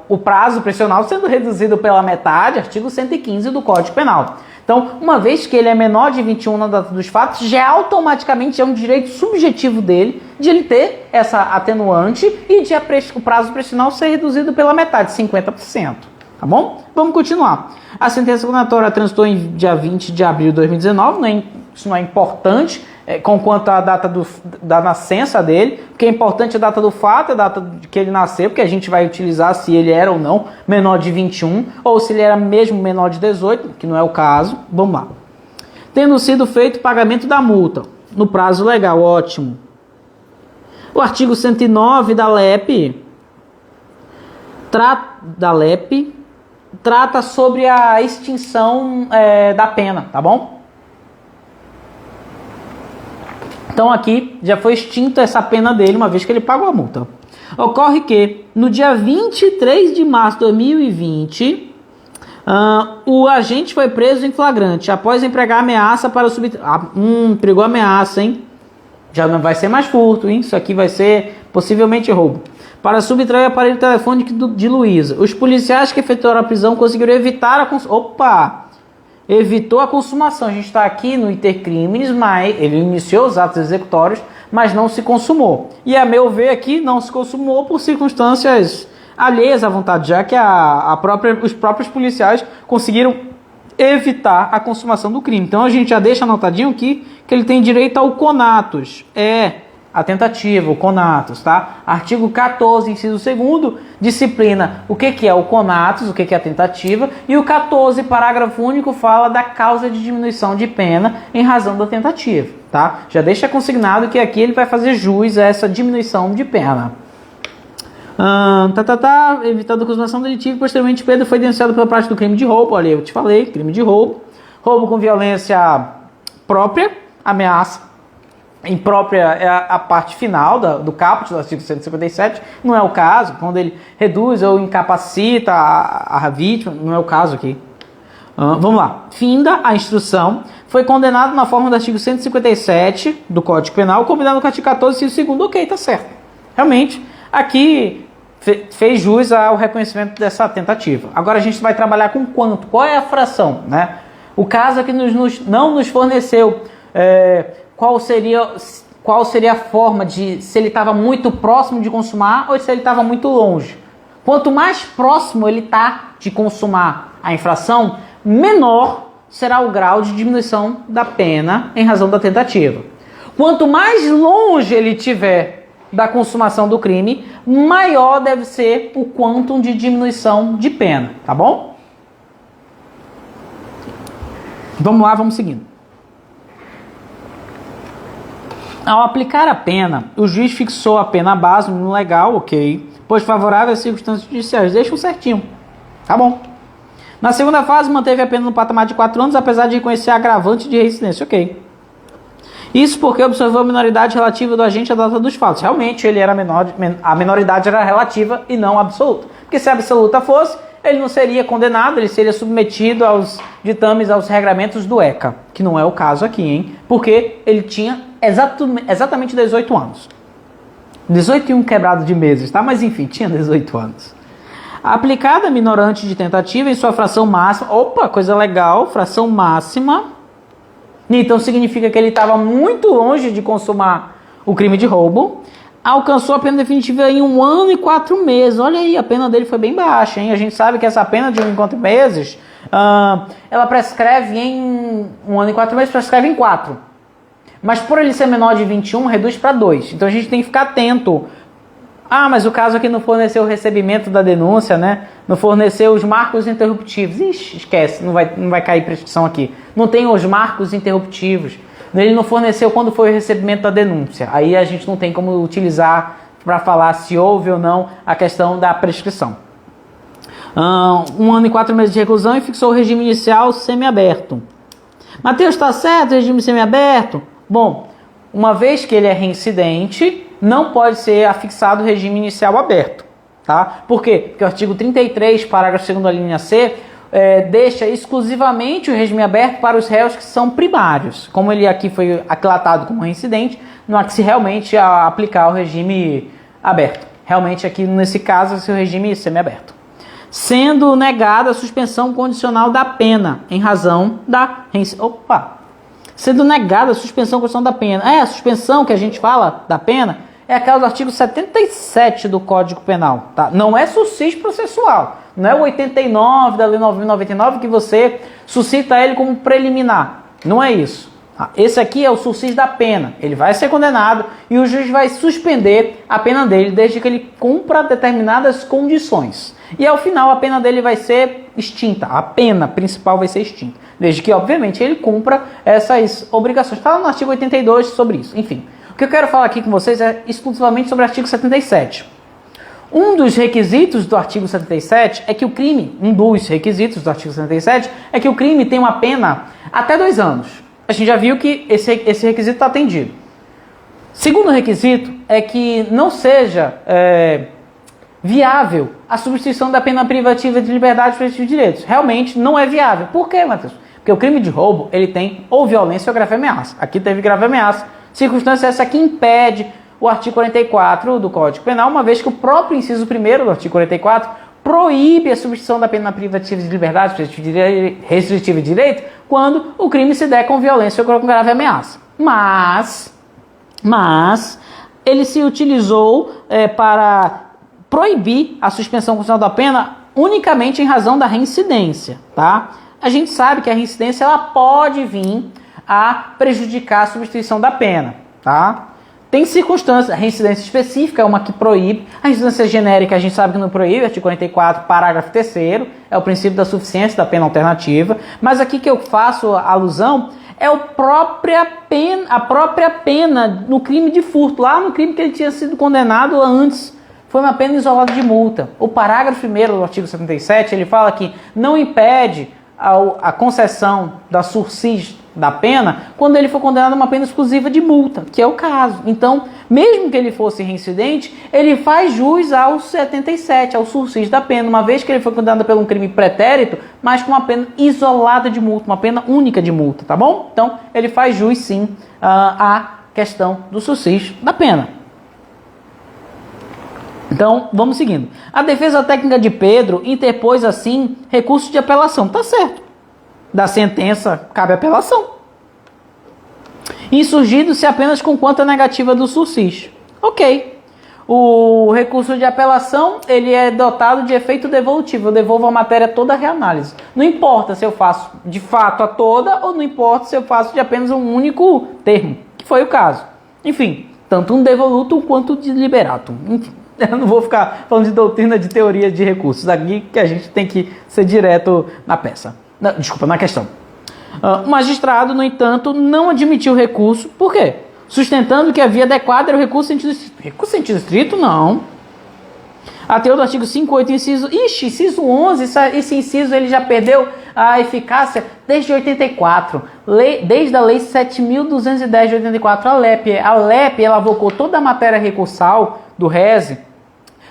o prazo prescricional sendo reduzido pela metade, artigo 115 do Código Penal. Então, uma vez que ele é menor de 21 na data dos fatos, já automaticamente é um direito subjetivo dele de ele ter essa atenuante e de o prazo prescricional ser reduzido pela metade, 50%. Tá bom? Vamos continuar. A sentença condenatória transitou em dia 20 de abril de 2019, isso não é importante, com quanto à data da nascença dele, porque é importante a data do fato, a data de que ele nasceu, porque a gente vai utilizar se ele era ou não menor de 21, ou se ele era mesmo menor de 18, que não é o caso. Vamos lá. Tendo sido feito o pagamento da multa no prazo legal, ótimo. O artigo 109 da LEP trata sobre a extinção da pena, tá bom? Então aqui já foi extinta essa pena dele, uma vez que ele pagou a multa. Ocorre que no dia 23 de março de 2020, o agente foi preso em flagrante após empregar ameaça para empregou ameaça, hein? Já não vai ser mais furto, hein? Isso aqui vai ser possivelmente roubo. Para subtrair o aparelho telefônico de Luísa. Os policiais que efetuaram a prisão conseguiram evitar evitou a consumação. A gente está aqui no intercrimes, mas ele iniciou os atos executórios, mas não se consumou. E a meu ver aqui não se consumou por circunstâncias alheias à vontade, já que os próprios policiais conseguiram evitar a consumação do crime. Então a gente já deixa anotadinho aqui que ele tem direito ao conatus. A tentativa, o conatus, tá? Artigo 14, inciso 2º, disciplina o que é o conatus, o que é a tentativa, e o 14, parágrafo único, fala da causa de diminuição de pena em razão da tentativa, tá? Já deixa consignado que aqui ele vai fazer jus a essa diminuição de pena. Evitando a consumação delitiva, posteriormente Pedro foi denunciado pela prática do crime de roubo, olha, eu te falei, crime de roubo com violência própria, ameaça. Imprópria é a parte final do caput do artigo 157, não é o caso, quando ele reduz ou incapacita a vítima, não é o caso aqui. Vamos lá. Finda a instrução. Foi condenado na forma do artigo 157 do Código Penal, combinado com o artigo 14, inciso 2º. Ok, tá certo. Realmente, aqui fez jus ao reconhecimento dessa tentativa. Agora a gente vai trabalhar com quanto? Qual é a fração, né? O caso aqui não nos forneceu qual seria a forma de se ele estava muito próximo de consumar ou se ele estava muito longe. Quanto mais próximo ele está de consumar a infração, menor será o grau de diminuição da pena em razão da tentativa. Quanto mais longe ele estiver da consumação do crime, maior deve ser o quantum de diminuição de pena, tá bom? Vamos lá, vamos seguindo. Ao aplicar a pena, o juiz fixou a pena base no legal, ok, pois favorável às circunstâncias judiciais. Deixa certinho, tá bom. Na segunda fase, manteve a pena no patamar de 4 anos, apesar de reconhecer a agravante de reincidência, ok. Isso porque observou a minoridade relativa do agente à data dos fatos. Realmente, ele era a minoridade era relativa e não absoluta. Porque se absoluta fosse, ele não seria condenado, ele seria submetido aos ditames, aos regramentos do ECA, que não é o caso aqui, hein? Porque ele tinha exatamente 18 anos. 18 e um quebrado de meses, tá? Mas enfim, tinha 18 anos. Aplicada a minorante de tentativa em sua fração máxima. Opa, coisa legal, fração máxima. Então significa que ele estava muito longe de consumar o crime de roubo. Alcançou a pena definitiva em 1 ano e 4 meses. Olha aí, a pena dele foi bem baixa, hein? A gente sabe que essa pena de 1 ano e 4 meses, ela prescreve em 1 ano e 4 meses, prescreve em 4. Mas por ele ser menor de 21, reduz para 2. Então a gente tem que ficar atento. Mas o caso aqui não forneceu o recebimento da denúncia, né? Não forneceu os marcos interruptivos. Ixi, esquece, não vai cair prescrição aqui. Não tem os marcos interruptivos. Ele não forneceu quando foi o recebimento da denúncia. Aí a gente não tem como utilizar para falar se houve ou não a questão da prescrição. 1 ano e 4 meses de reclusão e fixou o regime inicial semiaberto. Mateus, está certo o regime semiaberto? Bom, uma vez que ele é reincidente, não pode ser afixado o regime inicial aberto, tá? Por quê? Porque o artigo 33, parágrafo 2º, linha C, deixa exclusivamente o regime aberto para os réus que são primários. Como ele aqui foi aquilatado como reincidente, não há que se realmente aplicar o regime aberto. Realmente aqui, nesse caso, é o regime semiaberto. Sendo negada a suspensão condicional da pena, em razão da Sendo negada a suspensão condicional da pena. A suspensão que a gente fala da pena é aquela do artigo 77 do Código Penal, tá? Não é sucídio processual. Não é o 89 da Lei 9.099 que você suscita ele como preliminar. Não é isso. Esse aqui é o sucídio da pena. Ele vai ser condenado e o juiz vai suspender a pena dele desde que ele cumpra determinadas condições. E ao final a pena dele vai ser extinta. A pena principal vai ser extinta. Desde que, obviamente, ele cumpra essas obrigações. Está no artigo 82 sobre isso. Enfim, o que eu quero falar aqui com vocês é exclusivamente sobre o artigo 77. Um dos requisitos do artigo 77 é que o crime, um dos requisitos do artigo 77 é que o crime tem uma pena até 2 anos. A gente já viu que esse requisito está atendido. Segundo requisito é que não seja viável a substituição da pena privativa de liberdade para esses direitos. Realmente não é viável. Por quê, Matheus? Porque o crime de roubo, ele tem ou violência ou grave ameaça. Aqui teve grave ameaça. Circunstância essa que impede o artigo 44 do Código Penal, uma vez que o próprio inciso 1º do artigo 44 proíbe a substituição da pena privativa de liberdade, restritiva de direito, quando o crime se der com violência ou com grave ameaça. Mas ele se utilizou para proibir a suspensão condicional da pena unicamente em razão da reincidência, tá? A gente sabe que a reincidência ela pode vir a prejudicar a substituição da pena, tá? Tem circunstâncias, a reincidência específica é uma que proíbe, a reincidência genérica a gente sabe que não proíbe, artigo 44, parágrafo 3º, é o princípio da suficiência da pena alternativa, mas aqui que eu faço alusão é a própria pena no crime de furto, lá no crime que ele tinha sido condenado antes, foi uma pena isolada de multa. O parágrafo 1º do artigo 77, ele fala que não impede a concessão da sursis da pena quando ele for condenado a uma pena exclusiva de multa, que é o caso. Então, mesmo que ele fosse reincidente, ele faz jus aos 77, ao sursis da pena, uma vez que ele foi condenado por um crime pretérito, mas com uma pena isolada de multa, uma pena única de multa, tá bom? Então, ele faz jus sim à questão do sursis da pena. Então, vamos seguindo. A defesa técnica de Pedro interpôs, assim, recurso de apelação. Tá certo. Da sentença, cabe apelação. Insurgindo-se apenas com conta negativa do sursis. Ok. O recurso de apelação, ele é dotado de efeito devolutivo. Eu devolvo a matéria toda à reanálise. Não importa se eu faço de fato a toda ou não importa se eu faço de apenas um único termo, que foi o caso. Enfim, tanto um devolutum quanto de liberatum. Enfim. Eu não vou ficar falando de doutrina de teoria de recursos aqui, que a gente tem que ser direto na peça. Na questão. O magistrado, no entanto, não admitiu o recurso. Por quê? Sustentando que a via adequada era o recurso sentido estrito. Recurso sentido estrito, não. A teoria do artigo 58, inciso... inciso 11, esse inciso ele já perdeu a eficácia desde 84. Desde a lei 7.210 de 84. A LEP ela avocou toda a matéria recursal do RESE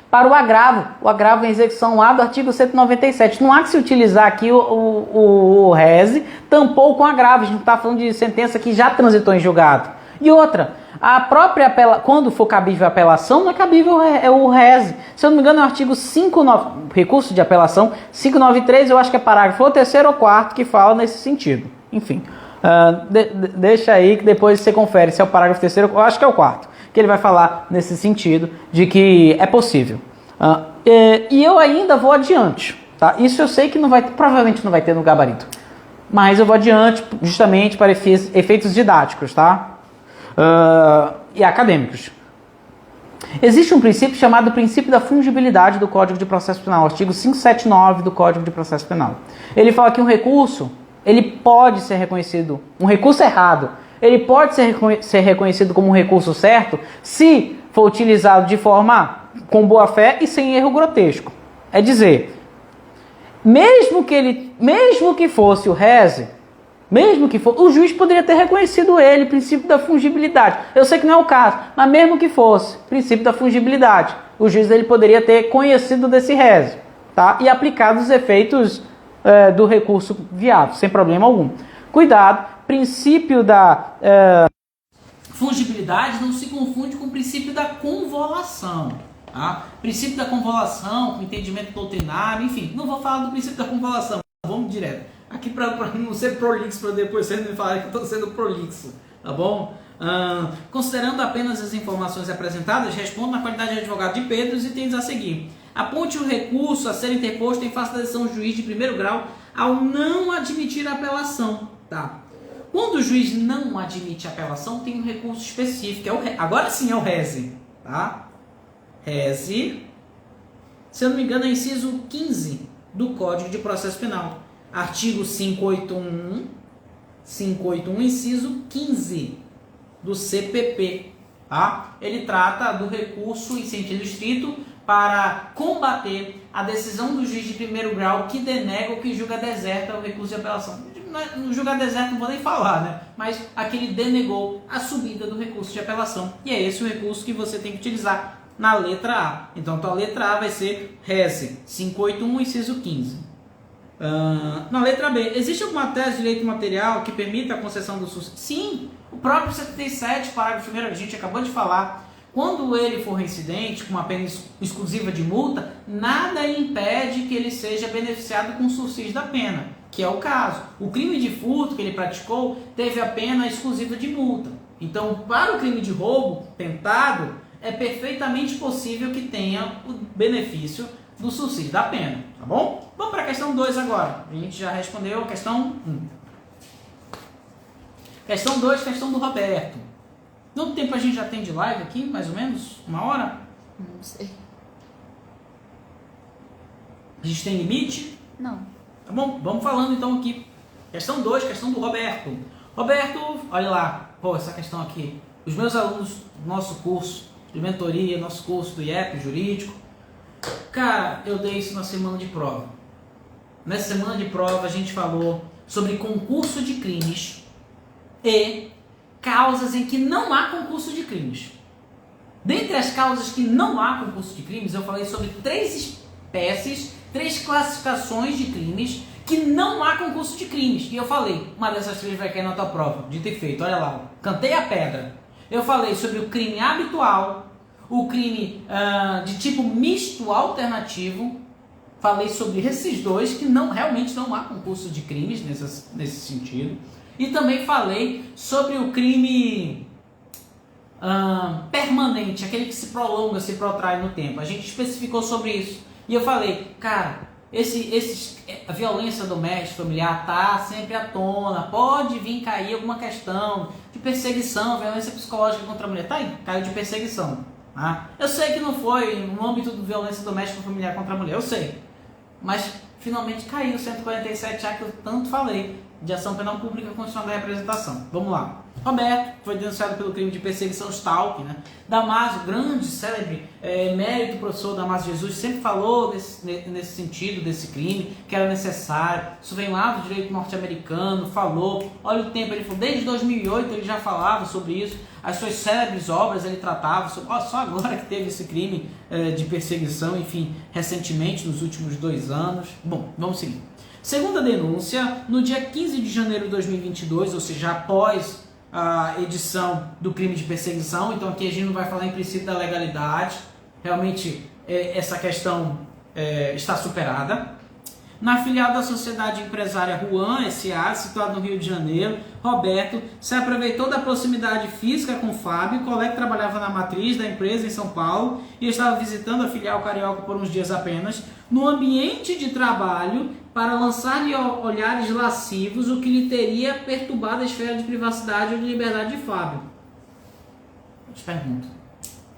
para o agravo em execução lá do artigo 197. Não há que se utilizar aqui o RESE tampou com agravo. A gente não está falando de sentença que já transitou em julgado. E outra, a própria quando for cabível a apelação, não é cabível o RESE. Se eu não me engano, é o artigo 59, recurso de apelação, 593, eu acho que é parágrafo ou terceiro ou quarto que fala nesse sentido. Enfim, deixa aí que depois você confere se é o parágrafo terceiro, eu acho que é o quarto, que ele vai falar nesse sentido de que é possível. E eu ainda vou adiante, tá? Isso eu sei que não vai, provavelmente não vai ter no gabarito, mas eu vou adiante justamente para efeitos didáticos, tá? E acadêmicos. Existe um princípio chamado princípio da fungibilidade do Código de Processo Penal, artigo 579 do Código de Processo Penal. Ele fala que um recurso, ele pode ser reconhecido, um recurso errado, ele pode ser reconhecido como um recurso certo se for utilizado de forma com boa fé e sem erro grotesco. É dizer, mesmo que fosse o RESE, o juiz poderia ter reconhecido ele, princípio da fungibilidade. Eu sei que não é o caso, mas mesmo que fosse, princípio da fungibilidade, o juiz ele poderia ter conhecido desse RESE, tá? E aplicado os efeitos do recurso viável, sem problema algum. Cuidado, princípio da fungibilidade não se confunde com o princípio da convolução. Tá? Princípio da convolução, com entendimento doutrinário, enfim, não vou falar do princípio da convolução, vamos direto. Aqui para não ser prolixo, para depois você me falar que eu estou sendo prolixo, tá bom? Considerando apenas as informações apresentadas, respondo na qualidade de advogado de Pedro os itens a seguir. Aponte o recurso a ser interposto em face da decisão do juiz de primeiro grau ao não admitir a apelação. Tá? Quando o juiz não admite a apelação, tem um recurso específico. Agora sim é o RESE. Tá? RESE, se eu não me engano, é inciso 15 do Código de Processo Penal. Artigo 581, inciso 15 do CPP. Tá? Ele trata do recurso em sentido estrito para combater a decisão do juiz de primeiro grau que denega ou que julga deserta o recurso de apelação. No julgar deserto não vou nem falar, né? Mas aqui ele denegou a subida do recurso de apelação. E é esse o recurso que você tem que utilizar na letra A. Então, a letra A vai ser RESE 581, inciso 15. Na letra B, existe alguma tese de direito material que permita a concessão do suspenso? Sim, o próprio 77, parágrafo 1º, a gente acabou de falar. Quando ele for reincidente, com uma pena exclusiva de multa, nada impede que ele seja beneficiado com o sursis da pena, que é o caso. O crime de furto que ele praticou teve a pena exclusiva de multa. Então, para o crime de roubo tentado, é perfeitamente possível que tenha o benefício do sursis da pena, tá bom? Vamos para a questão 2 agora. A gente já respondeu a questão 1. Questão 2, questão do Roberto. Quanto tempo a gente já tem de live aqui? Mais ou menos? 1 hora? Não sei. A gente tem limite? Não. Tá bom? Vamos falando então aqui. Questão 2, questão do Roberto. Roberto, olha lá. Pô, essa questão aqui. Os meus alunos do nosso curso de mentoria, nosso curso do IEP jurídico, cara, eu dei isso na semana de prova. Nessa semana de prova a gente falou sobre concurso de crimes, e causas em que não há concurso de crimes. Dentre as causas que não há concurso de crimes, eu falei sobre 3 espécies, 3 classificações de crimes que não há concurso de crimes. E eu falei, uma dessas 3 vai cair na tua prova, dito e feito, olha lá, cantei a pedra. Eu falei sobre o crime habitual, o crime de tipo misto alternativo. Falei sobre esses 2 que realmente não há concurso de crimes nesse sentido. E também falei sobre o crime permanente, aquele que se prolonga, se protrai no tempo. A gente especificou sobre isso. E eu falei, cara, a violência doméstica, familiar tá sempre à tona. Pode vir cair alguma questão de perseguição, violência psicológica contra a mulher. Tá aí, caiu de perseguição. Tá? Eu sei que não foi no âmbito de violência doméstica familiar contra a mulher, eu sei. Mas finalmente caiu o 147A que eu tanto falei, de ação penal pública condicional da representação. Vamos lá. Roberto foi denunciado pelo crime de perseguição stalking, né? Damásio, grande, célebre, emérito professor Damásio Jesus, sempre falou nesse sentido desse crime, que era necessário. Isso vem lá do direito norte-americano, falou. Olha o tempo, ele falou, desde 2008 ele já falava sobre isso. As suas célebres obras ele tratava sobre, só agora que teve esse crime de perseguição, enfim, recentemente, nos últimos 2 anos. Bom, vamos seguir. Segunda denúncia, no dia 15 de janeiro de 2022, ou seja, após a edição do crime de perseguição. Então aqui a gente não vai falar em princípio da legalidade, realmente essa questão está superada. Na filial da Sociedade Empresária Juan S.A., situada no Rio de Janeiro, Roberto se aproveitou da proximidade física com Fábio, colega que trabalhava na matriz da empresa em São Paulo e estava visitando a filial carioca por uns dias apenas, no ambiente de trabalho, para lançar-lhe olhares lascivos, o que lhe teria perturbado a esfera de privacidade ou de liberdade de Fábio. Eu te pergunto,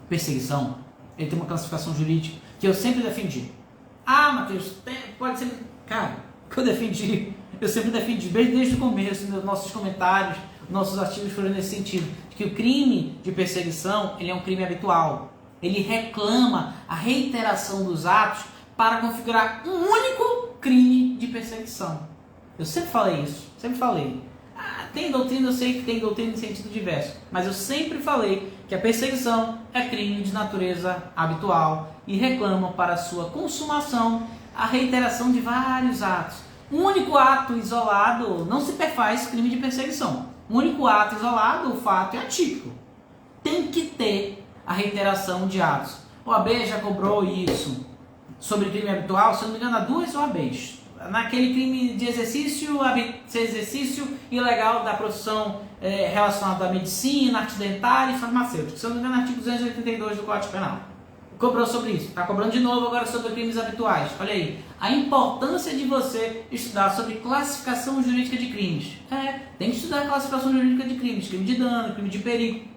perseguição, ele tem uma classificação jurídica que eu sempre defendi. Matheus, pode ser... Cara, que eu sempre defendi desde o começo, nos nossos comentários, nossos artigos foram nesse sentido, de que o crime de perseguição, ele é um crime habitual. Ele reclama a reiteração dos atos para configurar um único crime de perseguição. Eu sempre falei isso, sempre falei. Tem doutrina, eu sei que tem doutrina em sentido diverso, mas eu sempre falei que a perseguição é crime de natureza habitual e reclama para sua consumação a reiteração de vários atos. Um único ato isolado não se perfaz crime de perseguição. Um único ato isolado, o fato é atípico. Tem que ter a reiteração de atos. O OAB já cobrou isso sobre crime habitual, se eu não me engano, há 2 OABs. Naquele crime de exercício ilegal da profissão relacionada à medicina, arte dentária e farmacêutica. Se eu não me engano, artigo 282 do Código Penal. Cobrou sobre isso. Está cobrando de novo agora sobre crimes habituais. Olha aí, a importância de você estudar sobre classificação jurídica de crimes. Tem que estudar a classificação jurídica de crimes. Crime de dano, crime de perigo.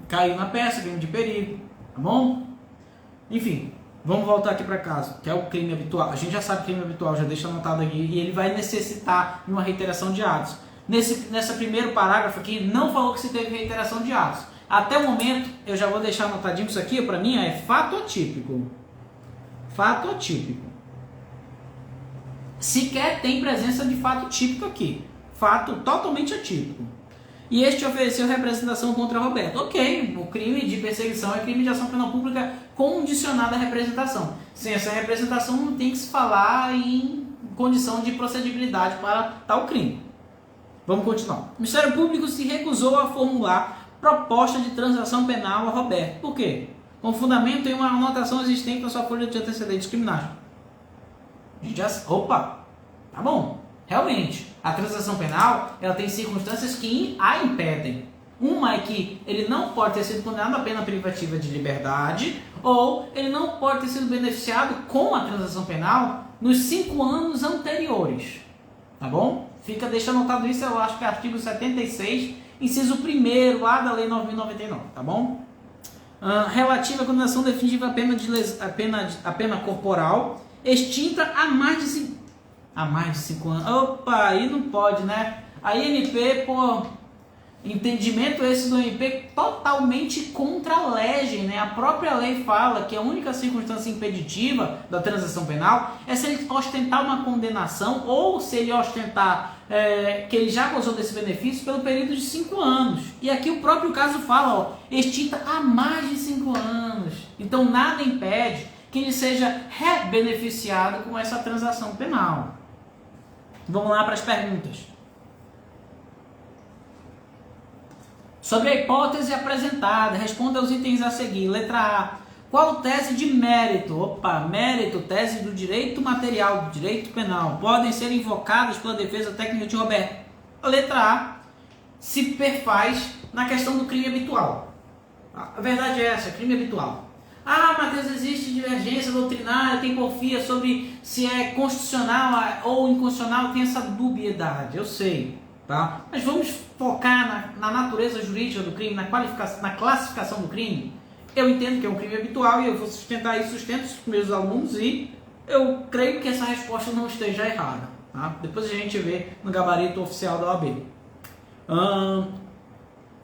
Caiu na peça, crime de perigo. Tá bom? Enfim. Vamos voltar aqui para casa, que é o crime habitual. A gente já sabe crime habitual, já deixa anotado aqui, e ele vai necessitar de uma reiteração de atos. Nesse primeiro parágrafo aqui, não falou que se teve reiteração de atos. Até o momento, eu já vou deixar anotadinho isso aqui, para mim é fato atípico. Fato atípico. Sequer tem presença de fato típico aqui. Fato totalmente atípico. E este ofereceu representação contra Roberto. Ok, o crime de perseguição é crime de ação penal pública condicionada à representação. Sem essa representação não tem que se falar em condição de procedibilidade para tal crime. Vamos continuar. O Ministério Público se recusou a formular proposta de transação penal a Roberto. Por quê? Com fundamento em uma anotação existente na sua folha de antecedentes criminais. A gente já... Opa! Tá bom. Realmente, a transação penal, ela tem circunstâncias que a impedem. Uma é que ele não pode ter sido condenado a pena privativa de liberdade, ou ele não pode ter sido beneficiado com a transação penal nos 5 anos anteriores. Tá bom? Deixa anotado isso, eu acho que é artigo 76, inciso 1º lá da Lei 9.099, tá bom? Relativa à condenação definitiva à pena corporal, extinta há mais de 5 anos. Opa, aí não pode, né? A INP, Entendimento esse do MP totalmente contra a lei, né? A própria lei fala que a única circunstância impeditiva da transação penal é se ele ostentar uma condenação ou se ele ostentar que ele já gozou desse benefício pelo período de 5 anos. E aqui o próprio caso fala, ó, extinta há mais de 5 anos. Então nada impede que ele seja rebeneficiado com essa transação penal. Vamos lá para as perguntas. Sobre a hipótese apresentada, responda aos itens a seguir. Letra A. Qual tese de mérito? Opa, mérito, tese do direito material, do direito penal, podem ser invocadas pela defesa técnica de Roberto? A letra A se perfaz na questão do crime habitual. A verdade é essa, crime habitual. Ah, Matheus, existe divergência doutrinária, tem porfia sobre se é constitucional ou inconstitucional, tem essa dubiedade, eu sei. Tá? Mas vamos focar na natureza jurídica do crime, na classificação do crime. Eu entendo que é um crime habitual e eu vou sustentar isso, sustento os meus alunos e eu creio que essa resposta não esteja errada. Tá? Depois a gente vê no gabarito oficial da OAB.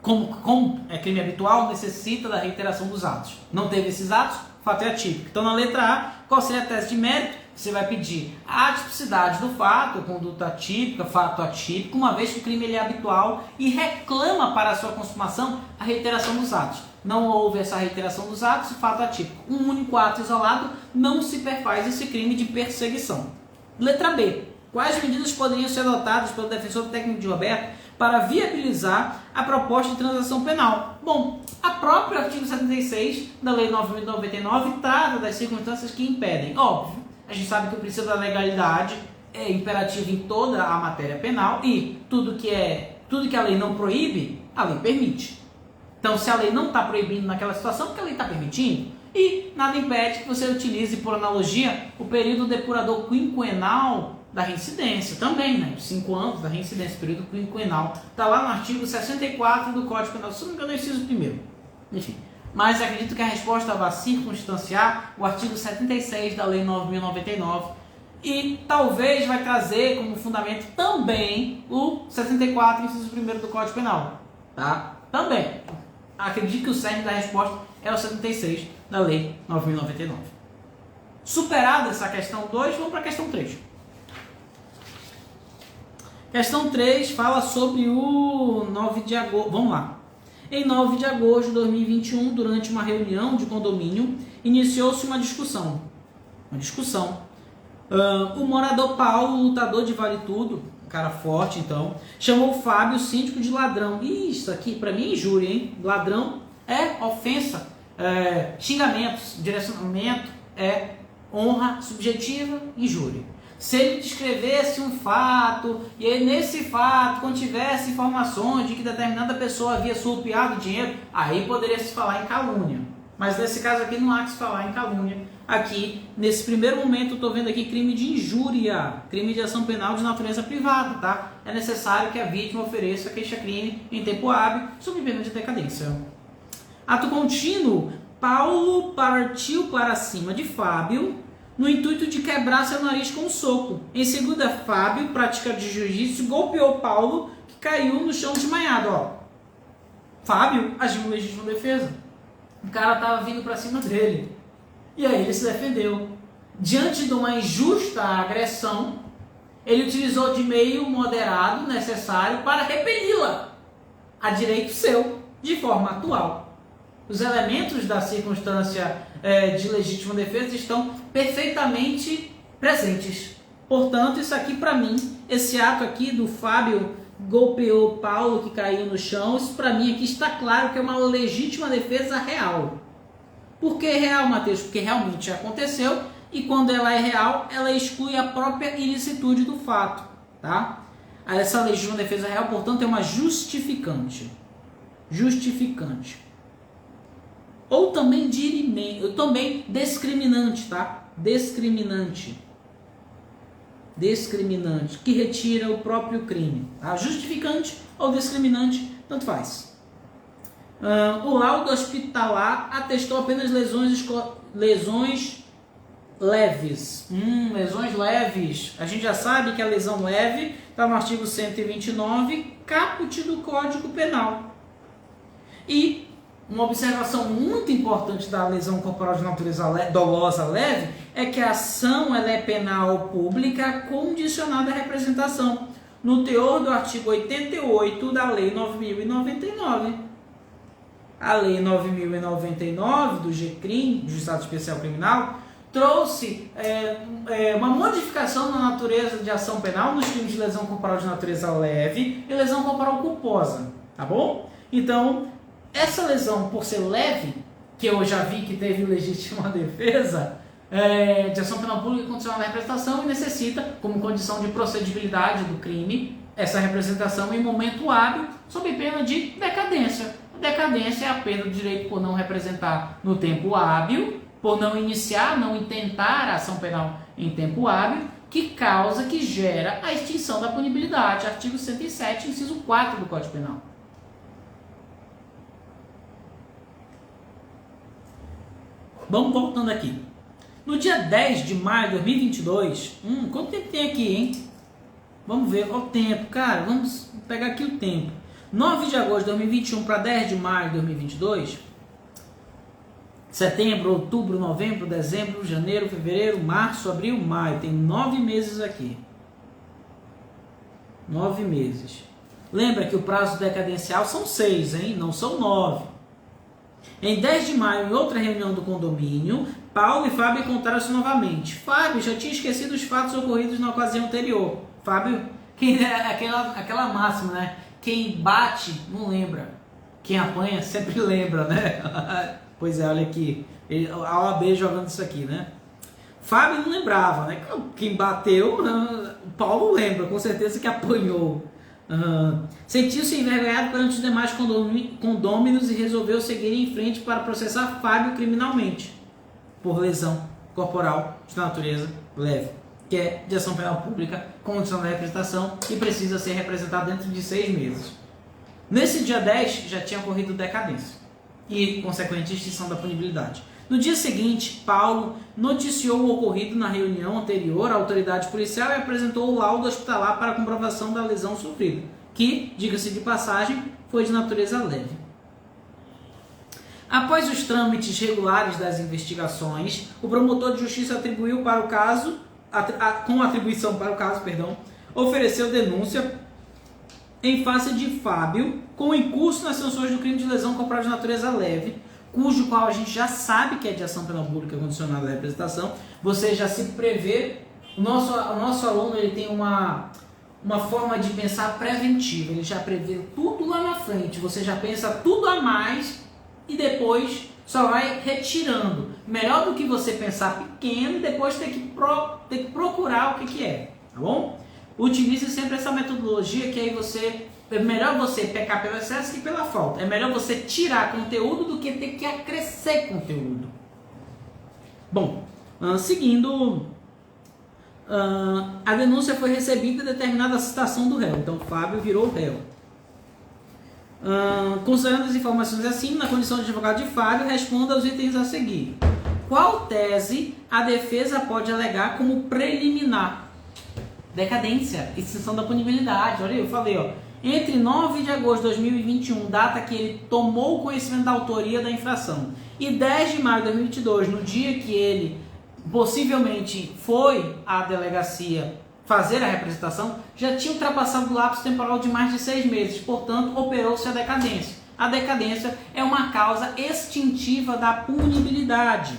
Como é crime habitual, necessita da reiteração dos atos. Não teve esses atos, o fato é atípico. Então na letra A, qual seria a tese de mérito? Você vai pedir a atipicidade do fato, conduta atípica, fato atípico, uma vez que o crime ele é habitual e reclama para a sua consumação a reiteração dos atos. Não houve essa reiteração dos atos, fato atípico. Um único ato isolado não se perfaz esse crime de perseguição. Letra B. Quais medidas poderiam ser adotadas pelo defensor técnico de Roberto para viabilizar a proposta de transação penal? Bom, a própria artigo 76 da Lei 9.099 trata das circunstâncias que impedem. Óbvio, a gente sabe que o princípio da legalidade é imperativo em toda a matéria penal e tudo que a lei não proíbe, a lei permite. Então, se a lei não está proibindo naquela situação, porque a lei está permitindo, e nada impede que você utilize, por analogia, o período depurador quinquenal da reincidência, também, né? Os 5 anos da reincidência, período quinquenal, está lá no artigo 64 do Código Penal, se não me engano, eu inciso primeiro. Enfim. Mas acredito que a resposta vai circunstanciar o artigo 76 da Lei 9.099 e talvez vai trazer como fundamento também o 64, inciso 1º do Código Penal. Tá? Também. Acredito que o cerne da resposta é o 76 da Lei 9.099. Superada essa questão 2, vamos para a questão 3. Questão 3 fala sobre o 9 de agosto. Vamos lá. Em 9 de agosto de 2021, durante uma reunião de condomínio, iniciou-se uma discussão. O morador Paulo, lutador de vale tudo, um cara forte então, chamou o Fábio, síndico, de ladrão. Isso aqui para mim é injúria, hein? Ladrão é ofensa, xingamentos, direcionamento é honra subjetiva, injúria. Se ele descrevesse um fato, e aí nesse fato contivesse informações de que determinada pessoa havia surrupiado dinheiro, aí poderia se falar em calúnia. Mas nesse caso aqui não há que se falar em calúnia. Aqui, nesse primeiro momento, eu estou vendo aqui crime de injúria, crime de ação penal de natureza privada, tá? É necessário que a vítima ofereça queixa-crime em tempo hábil, sob pena de decadência. Ato contínuo, Paulo partiu para cima de Fábio, no intuito de quebrar seu nariz com um soco. Em seguida, Fábio, prática de jiu-jitsu, golpeou Paulo, que caiu no chão desmaiado. Ó. Fábio agiu em legítima defesa. O cara estava vindo para cima dele. E aí ele se defendeu. Diante de uma injusta agressão, ele utilizou de meio moderado necessário para repeli-la a direito seu, de forma atual. Os elementos da circunstância de legítima defesa estão perfeitamente presentes. Portanto, isso aqui para mim, esse ato aqui do Fábio golpeou Paulo que caiu no chão, isso para mim aqui está claro que é uma legítima defesa real. Por que real, Matheus? Porque realmente aconteceu e quando ela é real, ela exclui a própria ilicitude do fato. Tá? Essa legítima defesa real, portanto, é uma justificante. Ou também dirimento, também discriminante, tá? Discriminante, que retira o próprio crime. Tá? Justificante ou discriminante, tanto faz. O laudo hospitalar atestou apenas lesões leves. Lesões leves. A gente já sabe que a lesão leve está no artigo 129 caput do Código Penal. E uma observação muito importante da lesão corporal de natureza dolosa leve é que a ação ela é penal pública condicionada à representação, no teor do artigo 88 da Lei 9.099. A Lei 9.099 do GCRIM, do Estado Especial Criminal, trouxe uma modificação na natureza de ação penal nos crimes de lesão corporal de natureza leve e lesão corporal culposa, tá bom? Então, essa lesão, por ser leve, que eu já vi que teve legítima defesa, de ação penal pública condicionada à representação e necessita, como condição de procedibilidade do crime, essa representação em momento hábil, sob pena de decadência. A decadência é a perda do direito por não representar no tempo hábil, por não iniciar, não intentar a ação penal em tempo hábil, que causa, que gera a extinção da punibilidade. Artigo 107, inciso 4 do Código Penal. Vamos voltando aqui. No dia 10 de maio de 2022, quanto tempo tem aqui, hein? Vamos ver o tempo, cara, vamos pegar aqui o tempo. 9 de agosto de 2021 para 10 de maio de 2022, setembro, outubro, novembro, dezembro, janeiro, fevereiro, março, abril, maio, tem 9 meses aqui. 9 meses. Lembra que o prazo decadencial são 6, hein? Não são 9. Em 10 de maio, em outra reunião do condomínio, Paulo e Fábio encontraram-se novamente. Fábio já tinha esquecido os fatos ocorridos na ocasião anterior. Fábio, aquela máxima, né? Quem bate não lembra. Quem apanha sempre lembra, né? Pois é, olha aqui. A OAB jogando isso aqui, né? Fábio não lembrava, né? Quem bateu, o Paulo lembra, com certeza que apanhou. Sentiu-se envergonhado perante os demais condôminos e resolveu seguir em frente para processar Fábio criminalmente por lesão corporal de natureza leve, que é de ação penal pública condicionada à representação e precisa ser representado dentro de 6 meses. Nesse dia 10 já tinha ocorrido decadência e consequente extinção da punibilidade. No dia seguinte, Paulo noticiou o ocorrido na reunião anterior à autoridade policial e apresentou o laudo hospitalar para a comprovação da lesão sofrida, que, diga-se de passagem, foi de natureza leve. Após os trâmites regulares das investigações, o promotor de justiça atribuiu para o caso, com atribuição para o caso, ofereceu denúncia em face de Fábio com incurso nas sanções do crime de lesão corporal de natureza leve, cujo qual a gente já sabe que é de ação penal pública condicionada à representação. Você já se prevê. O nosso aluno ele tem uma forma de pensar preventiva, ele já prevê tudo lá na frente, você já pensa tudo a mais e depois só vai retirando. Melhor do que você pensar pequeno e depois ter que procurar o que é, tá bom? Utilize sempre essa metodologia que aí é melhor você pecar pelo excesso que pela falta. É melhor você tirar conteúdo do que ter que acrescer conteúdo. Bom, seguindo, a denúncia foi recebida e determinada a citação do réu. Então, Fábio virou réu. Considerando as informações acima, na condição de advogado de Fábio, responda aos itens a seguir. Qual tese a defesa pode alegar como preliminar? Decadência, extinção da punibilidade. Olha aí, eu falei, entre 9 de agosto de 2021, data que ele tomou conhecimento da autoria da infração, e 10 de maio de 2022, no dia que ele possivelmente foi à delegacia fazer a representação, já tinha ultrapassado o lapso temporal de mais de 6 meses, portanto, operou-se a decadência. A decadência é uma causa extintiva da punibilidade.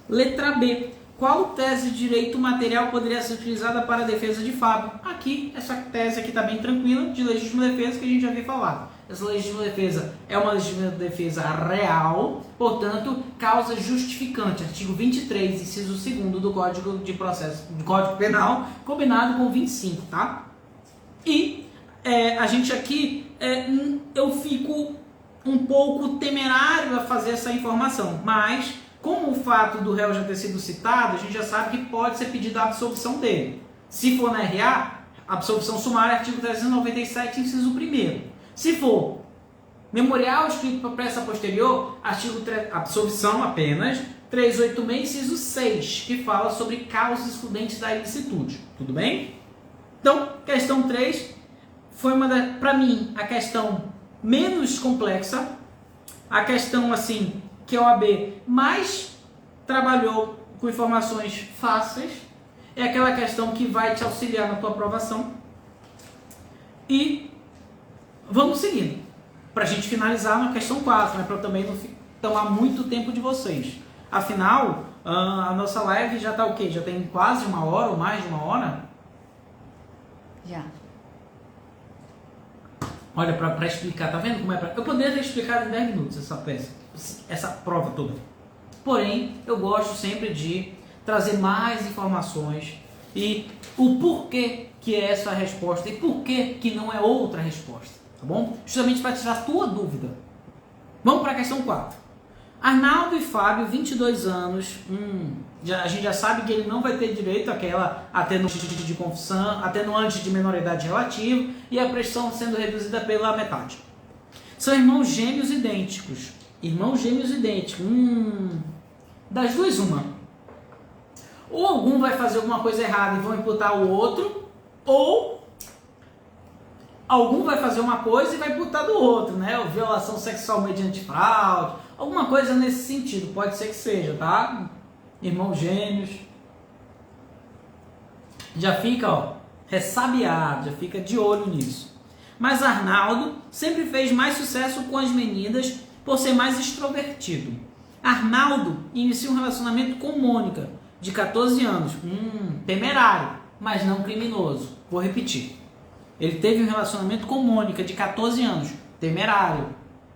Letra B. Qual tese de direito material poderia ser utilizada para a defesa de Fábio? Aqui, essa tese aqui está bem tranquila, de legítima defesa, que a gente já viu falar. Essa legítima defesa é uma legítima defesa real, portanto, causa justificante. Artigo 23, inciso 2º do Código de Processo, do Código Penal, combinado com o 25, tá? E a gente aqui, eu fico um pouco temerário a fazer essa informação, mas como o fato do réu já ter sido citado, a gente já sabe que pode ser pedida a absolvição dele. Se for na RA, absolvição sumária, artigo 397, inciso 1º. Se for memorial escrito para pressa posterior, absolvição apenas, 386, inciso 6, que fala sobre causas excludentes da ilicitude. Tudo bem? Então, questão 3, foi para mim, a questão menos complexa, a questão assim que a OAB mais trabalhou com informações fáceis, é aquela questão que vai te auxiliar na tua aprovação. E vamos seguindo, para a gente finalizar na questão 4, né, para eu também não tomar muito tempo de vocês. Afinal, a nossa live já está o quê? Já tem quase 1 hora ou mais de 1 hora? Já. Olha, para explicar, tá vendo como é? Eu poderia ter explicado em 10 minutos essa peça, essa prova toda. Porém, eu gosto sempre de trazer mais informações e o porquê que é essa resposta e porquê que não é outra resposta, tá bom? Justamente para tirar a tua dúvida. Vamos para a questão 4. Arnaldo e Fábio, 22 anos, a gente já sabe que ele não vai ter direito àquela atenuante de confissão, atenuante de menoridade relativa e a pressão sendo reduzida pela metade. São irmãos gêmeos idênticos. Irmãos gêmeos idênticos. Das duas, uma. Ou algum vai fazer alguma coisa errada e vão imputar o outro, ou algum vai fazer uma coisa e vai imputar do outro, né? Ou violação sexual mediante fraude, alguma coisa nesse sentido, pode ser que seja, tá? Irmãos gêmeos. Já fica, ó, ressabiado, já fica de olho nisso. Mas Arnaldo sempre fez mais sucesso com as meninas por ser mais extrovertido. Arnaldo inicia um relacionamento com Mônica, de 14 anos. Temerário, mas não criminoso. Vou repetir. Ele teve um relacionamento com Mônica, de 14 anos. Temerário,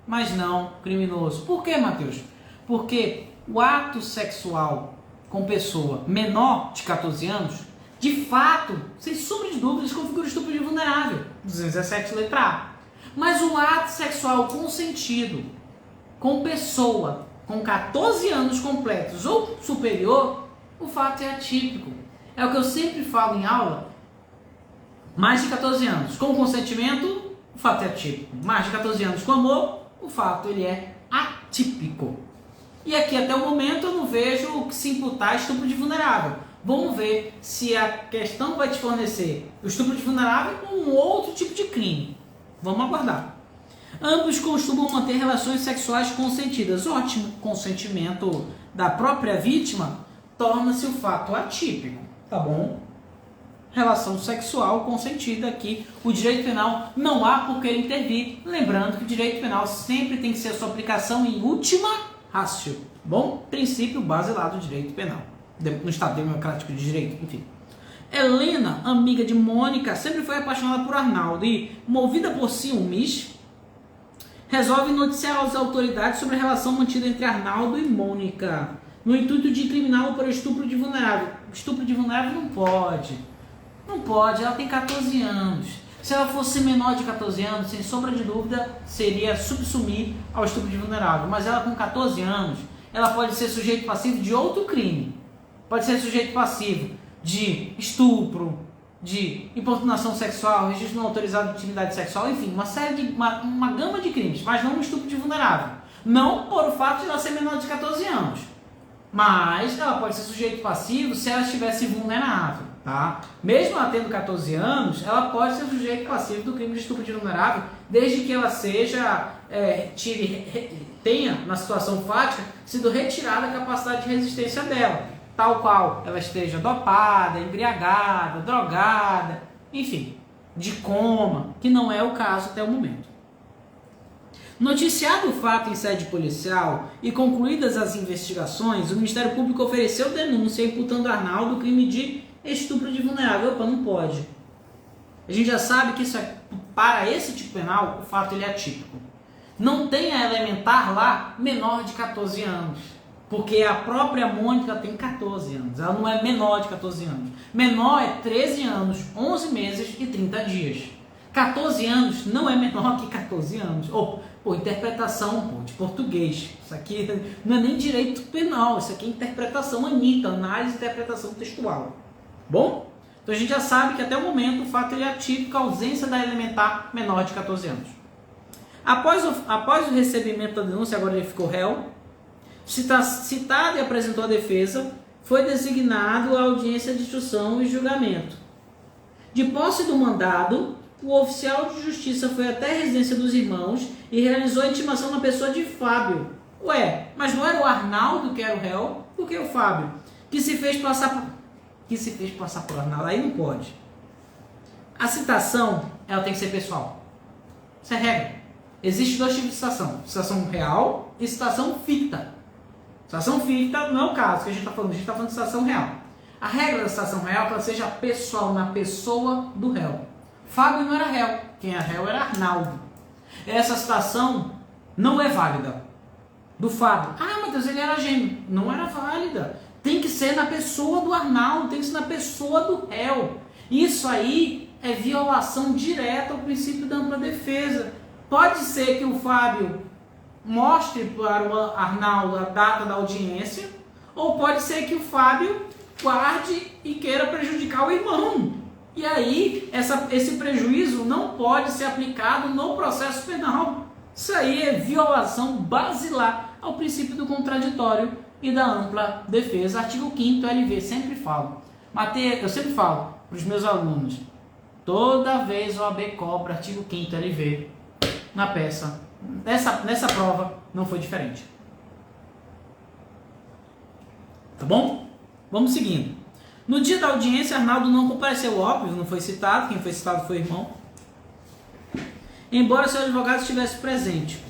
mas não criminoso. Por quê, Matheus? Porque o ato sexual com pessoa menor de 14 anos, de fato, sem sombra de dúvidas, configura estupro de vulnerável. 217 letra A. Mas o ato sexual consentido com pessoa com 14 anos completos ou superior, o fato é atípico. É o que eu sempre falo em aula. Mais de 14 anos com consentimento, o fato é atípico. Mais de 14 anos com amor, o fato ele é atípico. E aqui até o momento eu não vejo o que se imputar estupro de vulnerável. Vamos ver se a questão vai te fornecer o estupro de vulnerável com um outro tipo de crime. Vamos aguardar. Ambos costumam manter relações sexuais consentidas. Ótimo. Consentimento da própria vítima torna-se o fato atípico. Tá bom? Relação sexual consentida aqui. O direito penal não há por que intervir. Lembrando que o direito penal sempre tem que ser a sua aplicação em última ratio. Bom? Princípio base lá do direito penal. No Estado Democrático de Direito, enfim. Helena, amiga de Mônica, sempre foi apaixonada por Arnaldo e, movida por ciúmes, resolve noticiar às autoridades sobre a relação mantida entre Arnaldo e Mônica, no intuito de incriminá-lo por estupro de vulnerável. Estupro de vulnerável não pode. Não pode, ela tem 14 anos. Se ela fosse menor de 14 anos, sem sombra de dúvida, seria subsumir ao estupro de vulnerável. Mas ela com 14 anos, ela pode ser sujeito passivo de outro crime. Pode ser sujeito passivo de estupro, de importunação sexual, registro não autorizado de intimidade sexual, enfim, uma gama de crimes, mas não um estupro de vulnerável. Não por o fato de ela ser menor de 14 anos. Mas ela pode ser sujeito passivo se ela estivesse vulnerável, tá? Mesmo ela tendo 14 anos, ela pode ser sujeito passivo do crime de estupro de vulnerável, desde que ela seja, tenha, na situação fática, sido retirada a capacidade de resistência dela. Tal qual ela esteja dopada, embriagada, drogada, enfim, de coma, que não é o caso até o momento. Noticiado o fato em sede policial e concluídas as investigações, o Ministério Público ofereceu denúncia imputando a Arnaldo o crime de estupro de vulnerável. Opa, não pode. A gente já sabe que para esse tipo penal, o fato ele é atípico. Não tem a elementar lá menor de 14 anos. Porque a própria Mônica tem 14 anos. Ela não é menor de 14 anos. Menor é 13 anos, 11 meses e 30 dias. 14 anos não é menor que 14 anos. Interpretação de português. Isso aqui não é nem direito penal. Isso aqui é interpretação ANITA, análise e interpretação textual. Bom? Então a gente já sabe que até o momento o fato ele é atípico, a ausência da elementar menor de 14 anos. Após o recebimento da denúncia, agora ele ficou réu. Citado e apresentou a defesa, foi designado a audiência de instrução e julgamento. De posse do mandado, o oficial de justiça foi até a residência dos irmãos e realizou a intimação na pessoa de Fábio. Ué, mas não era o Arnaldo que era o réu? Por que o Fábio? Que se fez passar por Arnaldo? Aí não pode. A citação, ela tem que ser pessoal. Isso é regra. Existem dois tipos de citação. Citação real e citação ficta. Citação ficta não é o caso que a gente está falando. A gente está falando de citação real. A regra da citação real é que ela seja pessoal, na pessoa do réu. Fábio não era réu. Quem era réu era Arnaldo. Essa citação não é válida. Do Fábio. Ah, meu Deus, ele era gêmeo. Não era válida. Tem que ser na pessoa do Arnaldo. Tem que ser na pessoa do réu. Isso aí é violação direta ao princípio da ampla defesa. Pode ser que o Fábio mostre para o Arnaldo a data da audiência, ou pode ser que o Fábio guarde e queira prejudicar o irmão. E aí, esse prejuízo não pode ser aplicado no processo penal. Isso aí é violação basilar ao princípio do contraditório e da ampla defesa. Artigo 5º LV, sempre falo. Eu sempre falo para os meus alunos, toda vez o OAB cobra artigo 5º LV na peça. Nessa prova não foi diferente. Tá bom? Vamos seguindo. No dia da audiência, Arnaldo não compareceu, óbvio, não foi citado. Quem foi citado foi o irmão. Embora seu advogado estivesse presente.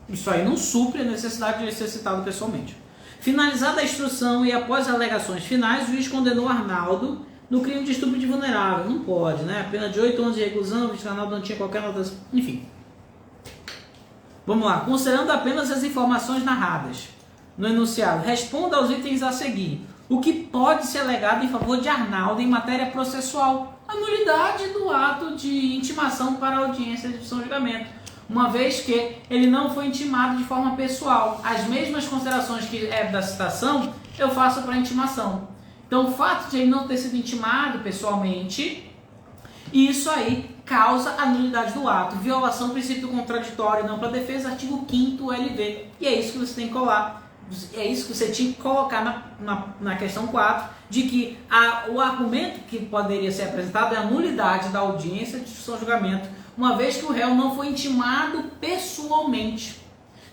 Isso aí não supre a necessidade de ser citado pessoalmente. Finalizada a instrução e após alegações finais, o juiz condenou Arnaldo no crime de estupro de vulnerável. Não pode, né? A pena de 8 anos de reclusão, visto que Arnaldo não tinha qualquer nota... Enfim. Vamos lá. Considerando apenas as informações narradas no enunciado, responda aos itens a seguir. O que pode ser alegado em favor de Arnaldo em matéria processual? A nulidade do ato de intimação para a audiência de instrução e julgamento, uma vez que ele não foi intimado de forma pessoal. As mesmas considerações que é da citação, eu faço para a intimação. Então, o fato de ele não ter sido intimado pessoalmente, isso aí causa a nulidade do ato, violação do princípio do contraditório, não para defesa, artigo 5º LV. E é isso que você tem que colar. É isso que você tinha que colocar na questão 4, de que o argumento que poderia ser apresentado é a nulidade da audiência de instrução e julgamento, uma vez que o réu não foi intimado pessoalmente.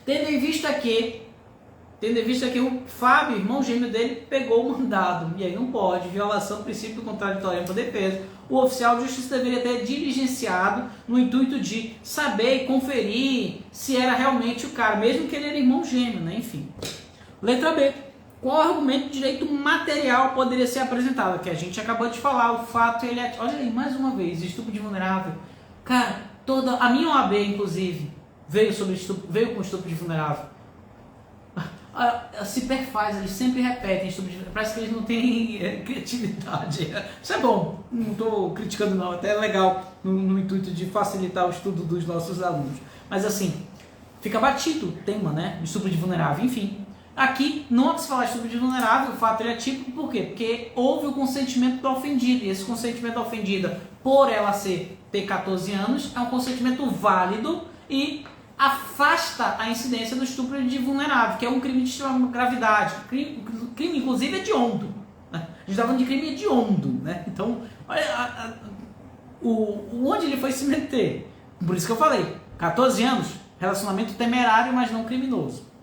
Tendo em vista que o Fábio, irmão gêmeo dele, pegou o mandado. E aí não pode, violação do princípio do contraditório para defesa. O oficial de justiça deveria ter diligenciado no intuito de saber e conferir se era realmente o cara, mesmo que ele era irmão gêmeo, né? Enfim. Letra B. Qual argumento de direito material poderia ser apresentado? Que a gente acabou de falar, o fato ele é... Olha aí, mais uma vez, estupro de vulnerável. Cara, a minha OAB, inclusive, veio com estupro de vulnerável. Se perfaz, eles sempre repetem estupro de vulnerável. Parece que eles não têm criatividade. Isso é bom, não estou criticando não, até é legal no intuito de facilitar o estudo dos nossos alunos. Mas assim, fica batido o tema, né? Estupro de vulnerável, enfim. Aqui, não há que se falar de estupro de vulnerável, o fato ele é típico, por quê? Porque houve o consentimento da ofendida, e esse consentimento da ofendida, por ela ter 14 anos, é um consentimento válido e afasta a incidência do estupro de vulnerável, que é um crime de extrema gravidade. Crime inclusive, hediondo. Né? A gente está falando de crime hediondo, né? Então, olha onde ele foi se meter. Por isso que eu falei, 14 anos, relacionamento temerário, mas não criminoso.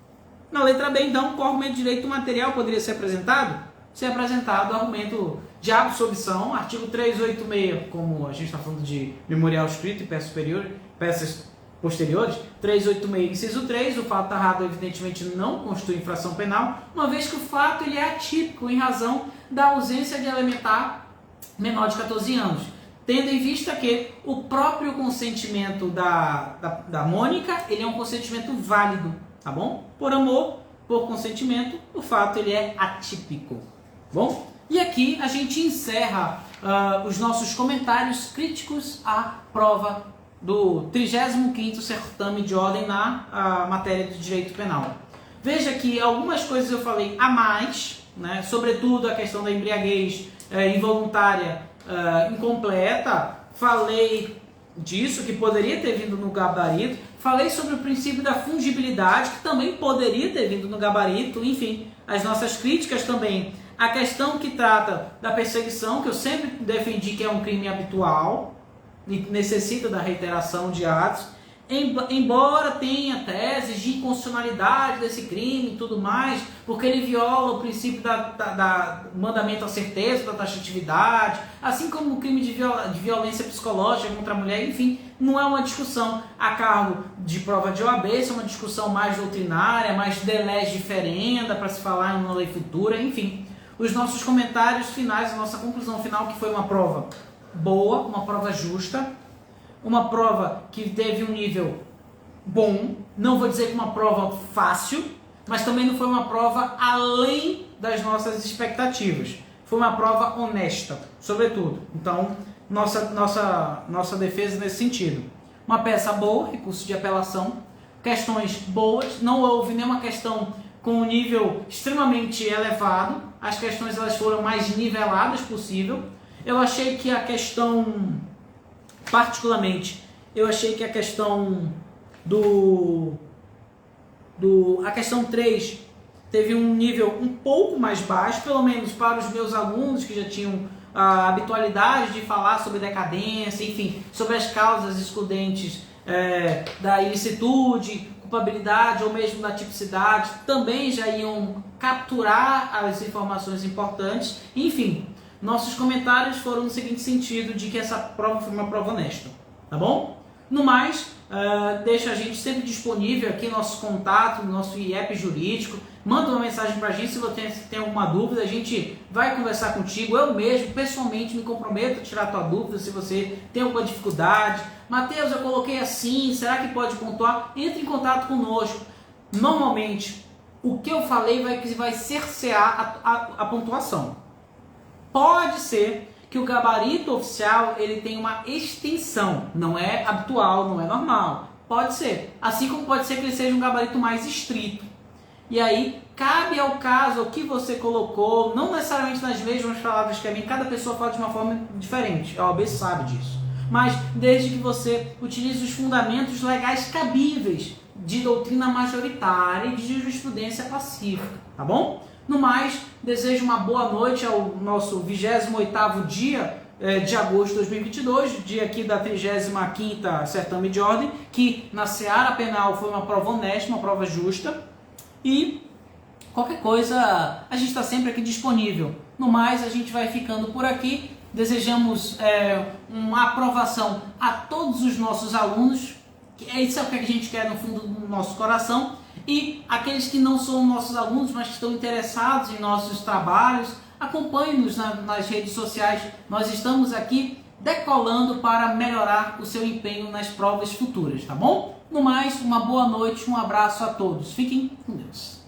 Na letra B, então, qual argumento de direito material poderia ser apresentado? Ser apresentado o argumento de absolvição, artigo 386, como a gente está falando de memorial escrito e peças posteriores, 386, inciso 3, o fato narrado evidentemente não constitui infração penal, uma vez que o fato ele é atípico em razão da ausência de elementar menor de 14 anos. Tendo em vista que o próprio consentimento da Mônica, ele é um consentimento válido, tá bom? Por amor, por consentimento, o fato ele é atípico, bom? E aqui a gente encerra os nossos comentários críticos à prova do 35º certame de ordem na matéria de direito penal. Veja que algumas coisas eu falei a mais, né? Sobretudo a questão da embriaguez involuntária incompleta, falei disso, que poderia ter vindo no gabarito, falei sobre o princípio da fungibilidade, que também poderia ter vindo no gabarito, enfim, as nossas críticas também, a questão que trata da perseguição, que eu sempre defendi que é um crime habitual, necessita da reiteração de atos, embora tenha teses de inconstitucionalidade desse crime e tudo mais, porque ele viola o princípio da mandamento à certeza, da taxatividade, assim como o crime de violência psicológica contra a mulher, enfim, não é uma discussão a cargo de prova de OAB, isso é uma discussão mais doutrinária, mais de lege diferenda, para se falar em uma lei futura, enfim. Os nossos comentários finais, a nossa conclusão final, que foi uma prova boa, uma prova justa, uma prova que teve um nível bom, não vou dizer que uma prova fácil, mas também não foi uma prova além das nossas expectativas. Foi uma prova honesta, sobretudo. Então, nossa defesa nesse sentido. Uma peça boa, recurso de apelação, questões boas, não houve nenhuma questão com um nível extremamente elevado, as questões elas foram mais niveladas possível. Eu achei que a questão, particularmente, eu achei que a questão a questão 3 teve um nível um pouco mais baixo, pelo menos para os meus alunos que já tinham a habitualidade de falar sobre decadência, enfim, sobre as causas excludentes da ilicitude, culpabilidade ou mesmo da tipicidade, também já iam capturar as informações importantes. Enfim, nossos comentários foram no seguinte sentido, de que essa prova foi uma prova honesta, tá bom? No mais, deixa a gente sempre disponível aqui, nosso contato, nosso IEP jurídico, manda uma mensagem pra gente se você tem alguma dúvida, a gente vai conversar contigo, eu mesmo, pessoalmente, me comprometo a tirar a tua dúvida, se você tem alguma dificuldade. Mateus, eu coloquei assim, será que pode pontuar? Entre em contato conosco. Normalmente, o que eu falei vai cercear a pontuação. Pode ser que o gabarito oficial ele tem uma extensão, não é habitual, não é normal. Pode ser. Assim como pode ser que ele seja um gabarito mais estrito. E aí, cabe ao caso o que você colocou, não necessariamente nas mesmas palavras que a mim, cada pessoa fala de uma forma diferente, a OAB sabe disso. Mas desde que você utilize os fundamentos legais cabíveis de doutrina majoritária e de jurisprudência pacífica, tá bom? No mais, desejo uma boa noite ao nosso 28º dia de agosto de 2022, dia aqui da 35ª certame de ordem, que na seara penal foi uma prova honesta, uma prova justa, e qualquer coisa a gente está sempre aqui disponível. No mais, a gente vai ficando por aqui. Desejamos uma aprovação a todos os nossos alunos, isso é o que a gente quer no fundo do nosso coração, e aqueles que não são nossos alunos, mas que estão interessados em nossos trabalhos, acompanhe-nos nas redes sociais. Nós estamos aqui decolando para melhorar o seu empenho nas provas futuras, tá bom? No mais, uma boa noite, um abraço a todos. Fiquem com Deus.